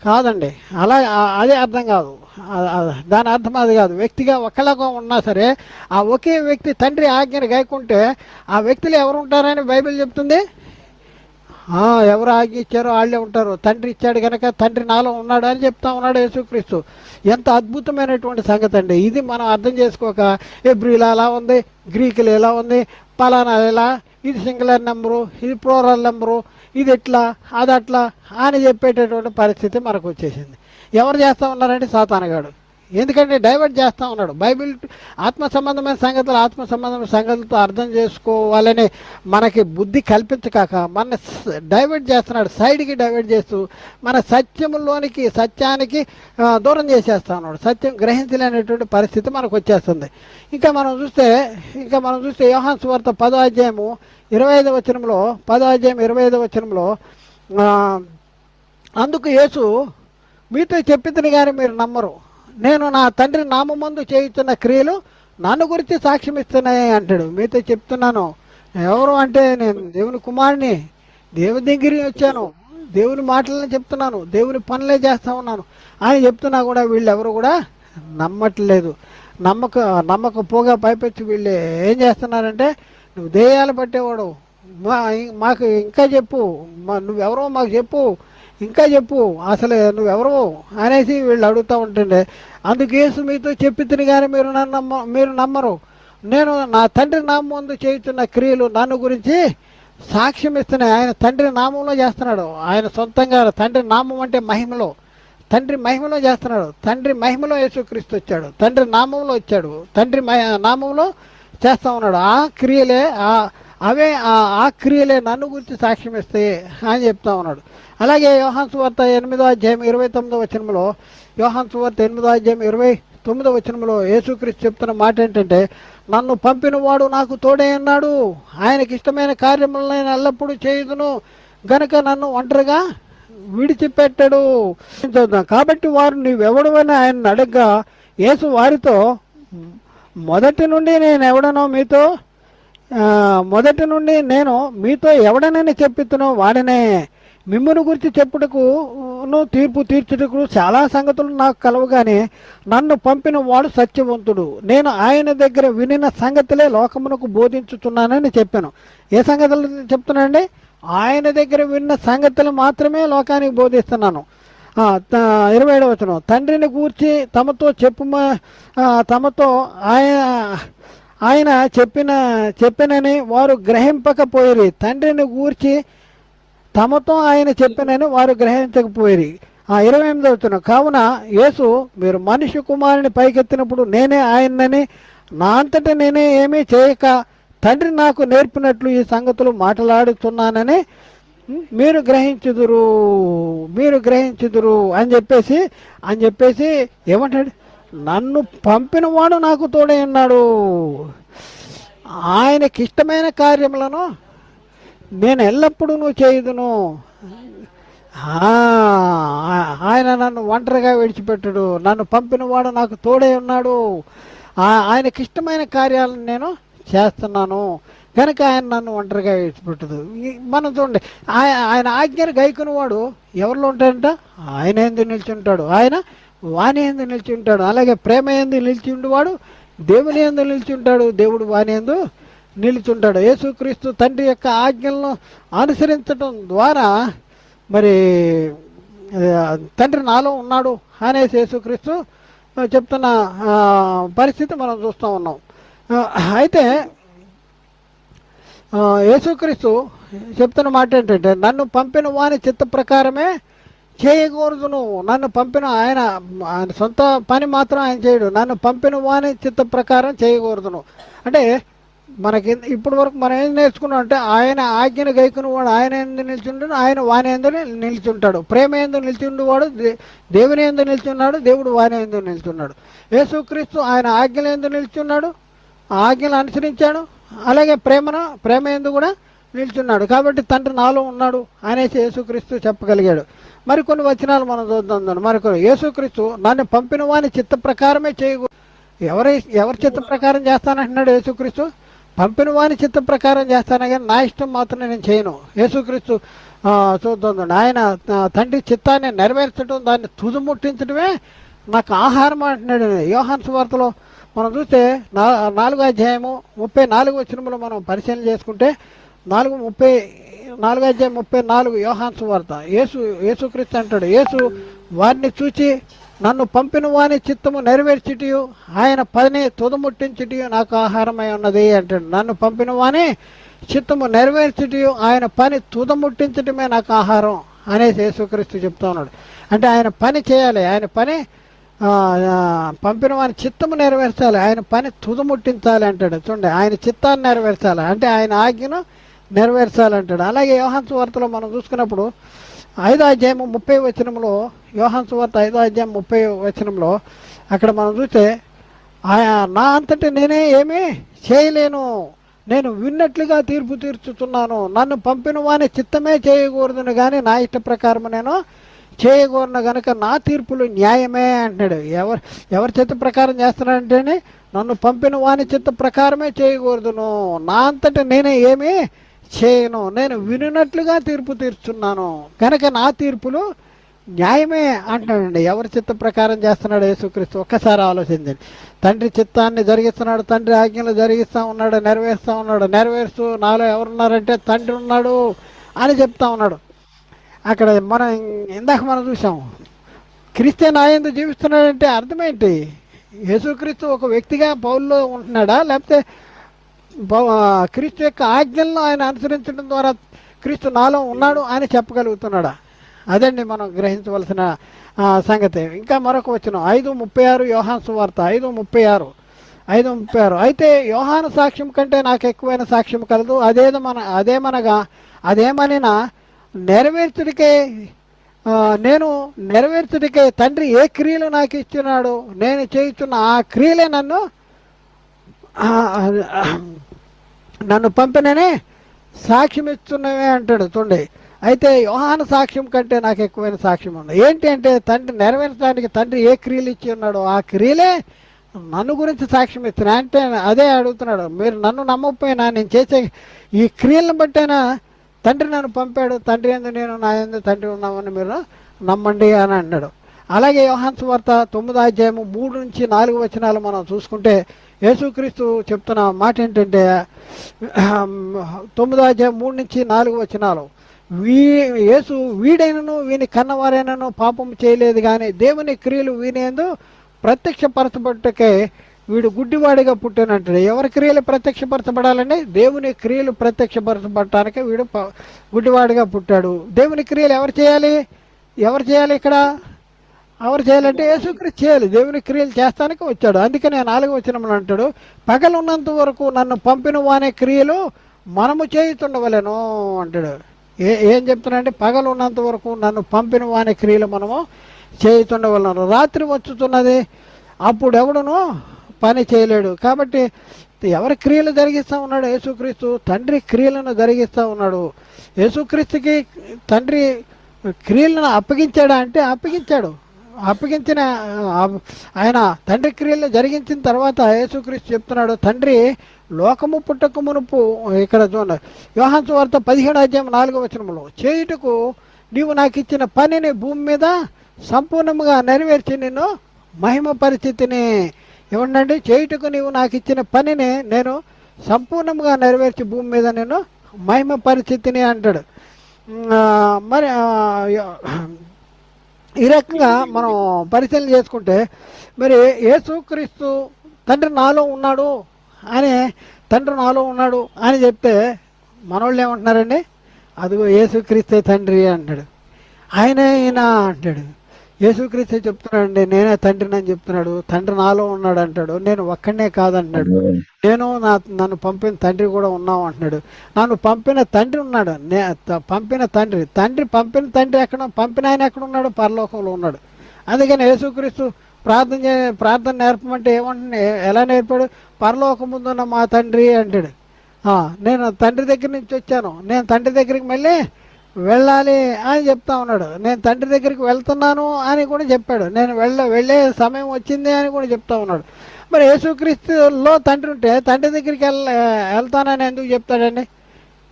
కాదండి. అలా అదే అర్థం కాదు. దాని అర్థం అది కాదు. వ్యక్తిగా ఒకళ్ళగా ఉన్నా సరే ఆ ఒకే వ్యక్తి తండ్రి ఆజ్ఞను గాయకుంటే ఆ వ్యక్తులు ఎవరు ఉంటారని బైబిల్ చెప్తుంది. ఎవరు ఆజ్ఞ ఇచ్చారో వాళ్ళే ఉంటారు. తండ్రి ఇచ్చాడు కనుక తండ్రి నాలో ఉన్నాడు అని చెప్తా ఉన్నాడు యేసుక్రీస్తు. ఎంత అద్భుతమైనటువంటి సంగతి అండి ఇది. మనం అర్థం చేసుకోక ఎబ్రిలో ఎలా ఉంది, గ్రీకులు ఎలా ఉంది, పలానా ఎలా, ఇది సింగులర్ నెంబరు, ఇది ప్లూరల్ నెంబరు, ఇది ఎట్లా అది అట్లా అని చెప్పేటటువంటి పరిస్థితి మనకు వచ్చేసింది. ఎవరు చేస్తూ ఉన్నారంటే సాతానుగాడు. ఎందుకంటే డైవర్ట్ చేస్తూ ఉన్నాడు. బైబిల్ ఆత్మ సంబంధమైన సంగతులతో అర్థం చేసుకోవాలని మనకి బుద్ధి కల్పించకాక మన డైవర్ట్ చేస్తున్నాడు. సైడ్కి డైవర్ట్ చేస్తూ మన సత్యానికి దూరం చేసేస్తా ఉన్నాడు. సత్యం గ్రహించలేనటువంటి పరిస్థితి మనకు వచ్చేస్తుంది. ఇంకా మనం చూస్తే యోహాను సువార్త 10వ అధ్యాయము 25వ వచనంలో 25వ వచనంలో అందుకు యేసు మీతో చెప్పితిని కానీ మీరు నమ్మరు. నేను నా తండ్రి నామమందు చేయుతున్న క్రియలు నన్ను గురించి సాక్ష్యం ఇస్తున్నాయి అంటాడు. మీతో చెప్తున్నాను. ఎవరు అంటే నేను దేవుని కుమారుని, దేవుని దగ్గరికి వచ్చాను, దేవుని మాటలను చెప్తున్నాను, దేవుని పనులే చేస్తా ఉన్నాను అని చెప్తున్నా కూడా వీళ్ళు ఎవరు కూడా నమ్మట్లేదు. నమ్మకపోగా పైపెచ్చి వీళ్ళు ఏం చేస్తున్నారంటే నువ్వు దెయ్యాలు పట్టేవాడు, మాకు ఇంకా చెప్పు, నువ్వెవరో మాకు చెప్పు, ఇంకా చెప్పు, అసలు నువ్వెవరు అనేసి వీళ్ళు అడుగుతూ ఉంటుండే. అందుకేసు మీతో చెప్పితిని కానీ మీరు నమ్మరు. నేను నా తండ్రి నామం ముందు చేయుతున్న క్రియలు నన్ను గురించి సాక్ష్యం ఇస్తున్నాయి. ఆయన తండ్రి నామంలో చేస్తున్నాడు. ఆయన సొంతంగా తండ్రి నామం అంటే మహిమలో, తండ్రి మహిమలో చేస్తున్నాడు. తండ్రి మహిమలో యేసుక్రీస్తు వచ్చాడు, తండ్రి నామంలో వచ్చాడు, తండ్రి నామంలో చేస్తూ ఉన్నాడు. ఆ క్రియలే నన్ను గురించి సాక్ష్యం ఇస్తాయి అని చెప్తా ఉన్నాడు. అలాగే యోహాను సువార్త 8వ అధ్యాయం 29వ వచనంలో యోహాను సువార్త 8వ అధ్యాయం 29వ వచనంలో యేసుక్రీస్తు చెప్తున్న మాట ఏంటంటే నన్ను పంపిన వాడు నాకు తోడే ఉన్నాడు, ఆయనకి ఇష్టమైన కార్యములను నేను ఎల్లప్పుడూ చేయుదును గనుక నన్ను ఒంటరిగా విడిచిపెట్టడు. కాబట్టి వారు నీవెవడవని ఆయన అడగ్గా యేసు వారితో మొదటి నుండి నేను మీతో ఎవడనని చెప్పితునో వాడినే. మిమ్మును గురించి చెప్పుటకును తీర్పు తీర్చుటకు చాలా సంగతులు నాకు కలవుగానే నన్ను పంపిన వాడు సత్యవంతుడు. నేను ఆయన దగ్గర వినిన సంగతులే లోకమునకు బోధించుతున్నానని చెప్పాను. ఏ సంగతులు చెప్తున్నానండి? ఆయన దగ్గర విన్న సంగతులు మాత్రమే లోకానికి బోధిస్తున్నాను. 27వ వచనం తండ్రిని గూర్చి తమతో ఆయన చెప్పినని వారు గ్రహింపకపోయిరి. తండ్రిని గూర్చి తమతో ఆయన చెప్పినని వారు గ్రహించకపోయిరి. 28వ వచనం కావున యేసు మీరు మనిషి కుమారుని పైకెత్తినప్పుడు నేనే ఆయనని నా అంతటా నేనే ఏమీ చేయక తండ్రి నాకు నేర్పినట్లు ఈ సంగతులు మాట్లాడుతున్నానని మీరు గ్రహించుదురు అని చెప్పేసి ఏమంటాడు? నన్ను పంపిన వాడు నాకు తోడే ఉన్నాడు, ఆయనకి ఇష్టమైన కార్యములను నేను ఎల్లప్పుడూ చేయుదును. ఆయన నన్ను ఒంటరిగా విడిచిపెట్టడు, నన్ను పంపిన వాడు నాకు తోడే ఉన్నాడు, ఆయనకి ఇష్టమైన కార్యాలను నేను చేస్తున్నాను కనుక ఆయన నన్ను ఒంటరిగా విడిచిపెట్టదు. మనం చూడండి, ఆయన ఆజ్ఞను గైకుని వాడు ఎవరిలో ఉంటాడంట? ఆయన ఎందుకు నిలిచి ఉంటాడు, ఆయన వాణి ఎందు నిలిచి ఉంటాడు. అలాగే ప్రేమ ఎందు నిలిచి ఉండేవాడు దేవుని ఎందు నిలిచి ఉంటాడు, దేవుడు వాణి ఎందు నిలిచి ఉంటాడు. యేసుక్రీస్తు తండ్రి యొక్క ఆజ్ఞలను అనుసరించడం ద్వారా మరి తండ్రి నాలో ఉన్నాడు అనేసి యేసుక్రీస్తు చెప్తున్న పరిస్థితి మనం చూస్తూ ఉన్నాం. అయితే యేసుక్రీస్తు చెప్తున్న మాట ఏంటంటే నన్ను పంపిన వాని చిత్త ప్రకారమే చేయకూడదును. నన్ను పంపిన ఆయన సొంత పని మాత్రం ఆయన చేయడు, నన్ను పంపిన వాని చిత్త ప్రకారం చేయకూడదును. అంటే మనకి ఇప్పటి వరకు మనం ఏం నేర్చుకున్నాం అంటే ఆయన ఆజ్ఞను గైకుని వాడు ఆయన ఎందు నిల్చుంటాడు, ఆయన వాని ఎందు నిల్చుంటాడు. ప్రేమ ఎందు నిల్చుండేవాడు దేవుని ఎందు నిల్చున్నాడు, దేవుడు వాని ఎందు నిల్చున్నాడు. యేసుక్రీస్తు ఆయన ఆజ్ఞల ఎందు నిల్చున్నాడు, ఆ ఆజ్ఞలు అనుసరించాడు. అలాగే ప్రేమ ఎందు కూడా నిల్చున్నాడు. కాబట్టి తండ్రి నాలో ఉన్నాడు అనేసి యేసుక్రీస్తు చెప్పగలిగాడు. మరికొన్ని వచనాలు మనం చూద్దాం. మరికొన్ని యేసుక్రీస్తు నన్ను పంపిన వాని చిత్త ప్రకారమే చేయకూడదు. ఎవరి చిత్త ప్రకారం చేస్తానంటున్నాడు యేసుక్రీస్తు? పంపిన వాని చిత్త ప్రకారం చేస్తాను, కానీ నా ఇష్టం మాత్రం నేను చేయను. యేసుక్రీస్తు చూద్దాం, ఆయన తండ్రి చిత్తాన్ని నెరవేర్చడం, దాన్ని తుదుముట్టించడమే నాకు ఆహారం అంటున్నాడు. యోహాను సువార్తలో మనం చూస్తే 4వ అధ్యాయము 34వ వచనంలో మనం పరిశీలన చేసుకుంటే 4వ అధ్యాయం 34 యోహాను సువార్త. యేసుక్రీస్తు అంటాడు, యేసు వారిని చూచి నన్ను పంపిన వాని చిత్తము నెరవేర్చిటియు ఆయన పని తుదముట్టించిటియు నాకు ఆహారమై ఉన్నది అంటాడు. నన్ను పంపిన వాని చిత్తము నెరవేర్చిటియు ఆయన పని తుదముట్టించటమే నాకు ఆహారం అనేసి యేసుక్రీస్తు చెప్తా ఉన్నాడు. అంటే ఆయన పని చేయాలి, ఆయన పని పంపిన వాని చిత్తము నెరవేర్చాలి, ఆయన పని తుదముట్టించాలి అంటాడు. చూడండి, ఆయన చిత్తాన్ని నెరవేర్చాలి అంటే ఆయన ఆజ్ఞను నెరవేర్చాలంటాడు. అలాగే యోహాను సువార్తలో మనం చూసుకున్నప్పుడు 5వ అధ్యాయం 30వ వచనంలో, యోహాను సువార్త 5వ అధ్యాయం 30వ వచనంలో అక్కడ మనం చూస్తే నా అంతటి నేనే ఏమీ చేయలేను, నేను విన్నట్లుగా తీర్పు తీర్చుతున్నాను, నన్ను పంపిన వాని చిత్తమే చేయకూడదును కానీ నా ఇష్ట ప్రకారం నేను చేయకూడను గనుక నా తీర్పులు న్యాయమే అంటున్నాడు. ఎవరి చిత్త ప్రకారం చేస్తున్నాడంటేనే నన్ను పంపిన వాని చిత్త ప్రకారమే చేయకూడదును, నా అంతటి నేనే ఏమీ చేయను, నేను వినున్నట్లుగా తీర్పు తీర్చున్నాను కనుక నా తీర్పులు న్యాయమే అంటున్నాడండి. ఎవరి చిత్త ప్రకారం చేస్తున్నాడు యేసుక్రీస్తు? ఒక్కసారి ఆలోచించండి. తండ్రి చిత్తాన్ని జరిగిస్తున్నాడు, తండ్రి ఆజ్ఞలు జరిగిస్తూ ఉన్నాడు, నెరవేరుస్తూ ఉన్నాడు. నెరవేరుస్తూ నాలో ఎవరున్నారంటే తండ్రి ఉన్నాడు అని చెప్తా ఉన్నాడు. అక్కడ ఇందాక మనం చూసాం, క్రిస్టియన్ ఆయందు జీవిస్తున్నాడంటే అర్థమేంటి? యేసుక్రీస్తు ఒక వ్యక్తిగా పౌల్లో ఉంటున్నాడా, లేకపోతే క్రీస్తు యొక్క ఆజ్ఞలను ఆయన అనుసరించడం ద్వారా క్రీస్తు నాలో ఉన్నాడు అని చెప్పగలుగుతున్నాడా? అదండి మనం గ్రహించవలసిన సంగతి. ఇంకా మరొక వచనం 5:36 యోహాను సువార్త 5:36 అయితే యోహాను సాక్ష్యం కంటే నాకు ఎక్కువైన సాక్ష్యం కలదు, అదేమనినా నెరవేర్చుడికే తండ్రి ఏ క్రియలు నాకు ఇచ్చినాడు నేను చేయుచున్న ఆ క్రియలే నన్ను పంపిననే సాక్ష్యం ఇస్తున్నవే అంటాడు. చూడండి, అయితే యోహాను సాక్ష్యం కంటే నాకు ఎక్కువైన సాక్ష్యం ఉంది. ఏంటి అంటే తండ్రి నెరవేర్చడానికి తండ్రి ఏ క్రియలు ఇచ్చి ఉన్నాడో ఆ క్రియలే నన్ను గురించి సాక్ష్యం ఇస్తున్నా. అంటే అదే అడుగుతున్నాడు, మీరు నన్ను నమ్మకపోయినా నేను చేసే ఈ క్రియలను బట్టైనా తండ్రి నన్ను పంపాడు, తండ్రి ఎందు నేను నా ఎందు తండ్రి ఉన్నామని మీరు నమ్మండి అని అన్నాడు. అలాగే యోహాను సువార్త 9వ అధ్యాయము 3-4 వచనాలు మనం చూసుకుంటే యేసుక్రీస్తు చెప్తున్న మాట ఏంటంటే 9వ అధ్యాయం 3-4 వచనాలు, యేసు వీడైనను వీని కన్నవారైనను పాపం చేయలేదు కానీ దేవుని క్రియలు వీనేందు ప్రత్యక్షపరచబట్టుకే వీడు గుడ్డివాడిగా పుట్టినంటాడు. ఎవరి క్రియలు ప్రత్యక్షపరచబడాలండి? దేవుని క్రియలు ప్రత్యక్షపరచబడటానికి వీడు గుడ్డివాడిగా పుట్టాడు. దేవుని క్రియలు ఎవరు చేయాలి ఇక్కడ? ఎవరు చేయాలంటే యేసుక్రీస్తు చేయాలి. దేవుని క్రియలు చేస్తానికి వచ్చాడు. అందుకనే 4వ వచనంలో అంటాడు, పగలున్నంత వరకు నన్ను పంపిన వానే క్రియలు మనము చేయుతుండవలేను అంటాడు. ఏం చెప్తున్నాడంటే పగలు ఉన్నంత వరకు నన్ను పంపిన వాని క్రియలు మనము చేయుతుండవలను. రాత్రి వచ్చుతున్నది, అప్పుడు ఎవడును పని చేయలేడు. కాబట్టి ఎవరి క్రియలు జరిగిస్తూ ఉన్నాడు? యేసుక్రీస్తు తండ్రి క్రియలను జరిగిస్తూ ఉన్నాడు. యేసుక్రీస్తుకి తండ్రి క్రియలను అప్పగించాడా అంటే అప్పగించాడు. అప్పగించిన ఆయన తండ్రి క్రియలు జరిగించిన తర్వాత యేసుక్రీస్తు చెప్తున్నాడు, తండ్రి లోకము పుట్టక మునుపు ఇక్కడ చూడండి యోహాను సువార్త 17వ అధ్యాయం 4వ వచనంలో, చేయుటకు నీవు నాకు ఇచ్చిన పనిని భూమి మీద సంపూర్ణంగా నెరవేర్చి నిన్ను మహిమ పరిస్థితిని ఏమండి, చేయుటకు నీవు నాకు ఇచ్చిన పనిని నేను సంపూర్ణంగా నెరవేర్చి భూమి మీద నేను మహిమ పరిస్థితిని అంటాడు. మరి ఈ రకంగా మనం పరిశీలన చేసుకుంటే మరి యేసుక్రీస్తు తండ్రి నాలో ఉన్నాడు అని చెప్తే మనోళ్ళు ఏమంటున్నారండి? అదిగో యేసుక్రీస్తే తండ్రి అంటాడు, ఆయనే ఈయన అంటాడు. యేసుక్రీస్తు చెప్తున్నాడండి, నేనే తండ్రిని అని చెప్తున్నాడు. తండ్రి నాలో ఉన్నాడు అంటాడు. నేను ఒక్కడనే కాదంటున్నాడు. నేను నన్ను పంపిన తండ్రి కూడా ఉన్నావు అంటున్నాడు. నన్ను పంపిన తండ్రి ఉన్నాడు. పంపిన తండ్రి పంపిన తండ్రి ఎక్కడ, పంపిన ఆయన ఎక్కడ ఉన్నాడు? పరలోకంలో ఉన్నాడు. అందుకని యేసుక్రీస్తు ప్రార్థన నేర్పమంటే ఏమంటే ఎలా నేర్పాడు? పరలోకం ముందున్న మా తండ్రి అంటాడు. నేను తండ్రి దగ్గర నుంచి వచ్చాను, నేను తండ్రి దగ్గరికి మళ్ళీ వెళ్ళాలి అని చెప్తా ఉన్నాడు. నేను తండ్రి దగ్గరికి వెళ్తున్నాను అని కూడా చెప్పాడు. నేను వెళ్ళే సమయం వచ్చింది అని కూడా చెప్తా ఉన్నాడు. మరి యేసుక్రీస్తులో తండ్రి ఉంటే తండ్రి దగ్గరికి వెళ్తానని ఎందుకు చెప్తాడండి?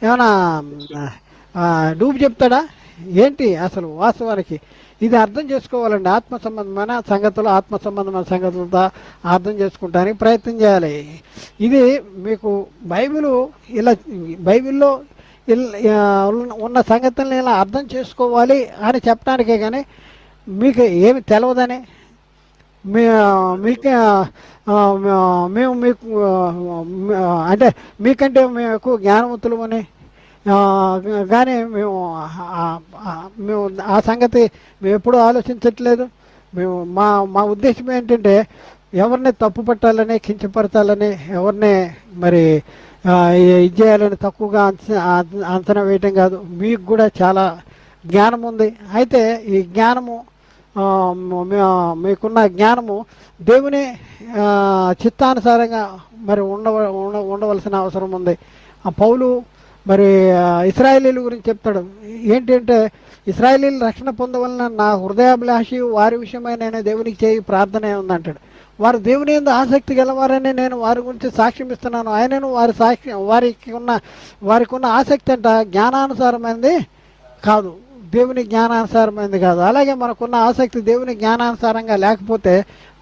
ఏమైనా డూబు చెప్తాడా ఏంటి అసలు? వాస్తవానికి ఇది అర్థం చేసుకోవాలండి. ఆత్మ సంబంధమైన సంగతులు, ఆత్మ సంబంధమైన సంగతులతో అర్థం చేసుకుంటానికి ప్రయత్నం చేయాలి. ఇది మీకు బైబిల్లో ఉన్న సంగతులను ఇలా అర్థం చేసుకోవాలి అని చెప్పడానికే కానీ మీకు ఏమి తెలవదని మీకు మేము మీకు అంటే మీకంటే మేము ఎక్కువ జ్ఞానవంతులు అని కానీ మేము ఆ సంగతి మేము ఎప్పుడూ ఆలోచించట్లేదు. మా మా ఉద్దేశం ఏంటంటే ఎవరిని తప్పు పట్టాలని, కించపరచాలని, ఎవరిని మరి ఇది చేయాలని తక్కువగా అంచనా వేయటం కాదు. మీకు కూడా చాలా జ్ఞానం ఉంది. అయితే ఈ జ్ఞానము మీకున్న జ్ఞానము దేవుని చిత్తానుసారంగా మరి ఉండవలసిన అవసరం ఉంది. ఆ పౌలు మరి ఇశ్రాయేలీల గురించి చెప్తాడు. ఏంటంటే ఇశ్రాయేలీలు రక్షణ పొందవలన నా హృదయాభిలాషి వారి విషయమై నేను దేవునికి చేయి ప్రార్థన ఉందంటాడు. వారు దేవుని యందు ఆసక్తి గలవారని నేను వారి గురించి సాక్ష్యం ఇస్తున్నాను. ఆయనను వారికి ఉన్న ఆసక్తి అంట జ్ఞానానుసారమైనది కాదు, దేవుని జ్ఞానానుసారమైనది కాదు. అలాగే మనకున్న ఆసక్తి దేవుని జ్ఞానానుసారంగా లేకపోతే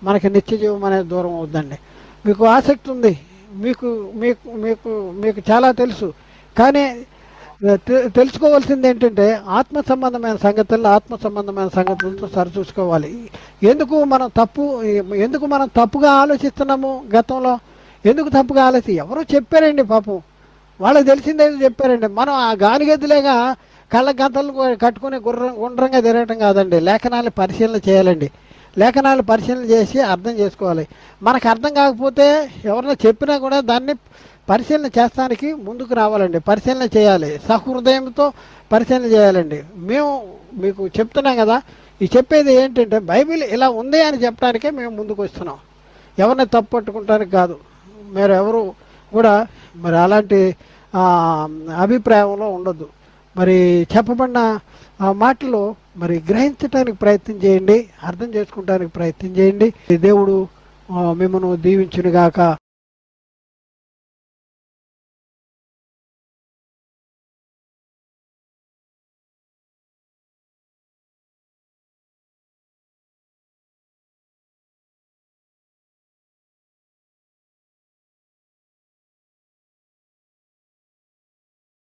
మనకి నిత్య జీవం అనేది దూరం అవుతుందండి. మీకు ఆసక్తి ఉంది, మీకు మీకు మీకు మీకు చాలా తెలుసు, కానీ తెలుసుకోవాల్సింది ఏంటంటే ఆత్మ సంబంధమైన సంగతులతో సరిచూసుకోవాలి. ఎందుకు మనం తప్పుగా ఆలోచిస్తున్నాము? గతంలో ఎందుకు తప్పుగా ఎవరో చెప్పారండి, పాపం వాళ్ళకి తెలిసిందేదో చెప్పారండి. మనం ఆ గాలిగద్దులేగా కళ్ళ గంతలు కట్టుకుని గుండ్రంగా తిరగటం కాదండి. లేఖనాలు పరిశీలన చేయాలండి. లేఖనాలు పరిశీలన చేసి అర్థం చేసుకోవాలి. మనకు అర్థం కాకపోతే ఎవరైనా చెప్పినా కూడా దాన్ని పరిశీలన చేస్తానికి ముందుకు రావాలండి. పరిశీలన చేయాలి, సహృదయంతో పరిశీలన చేయాలండి. మేము మీకు చెప్తున్నాం కదా, ఈ చెప్పేది ఏంటంటే బైబిల్ ఇలా ఉంది అని చెప్పడానికే మేము ముందుకు వస్తున్నాం, ఎవరిని తప్పు పట్టుకుంటానికి కాదు. మీరు ఎవరు కూడా మరి అలాంటి అభిప్రాయంలో ఉండొద్దు. మరి చెప్పబడిన మాటలు మరి గ్రహించడానికి ప్రయత్నం చేయండి, అర్థం చేసుకుంటానికి ప్రయత్నం చేయండి. దేవుడు మిమ్మల్ని దీవించునుగాక.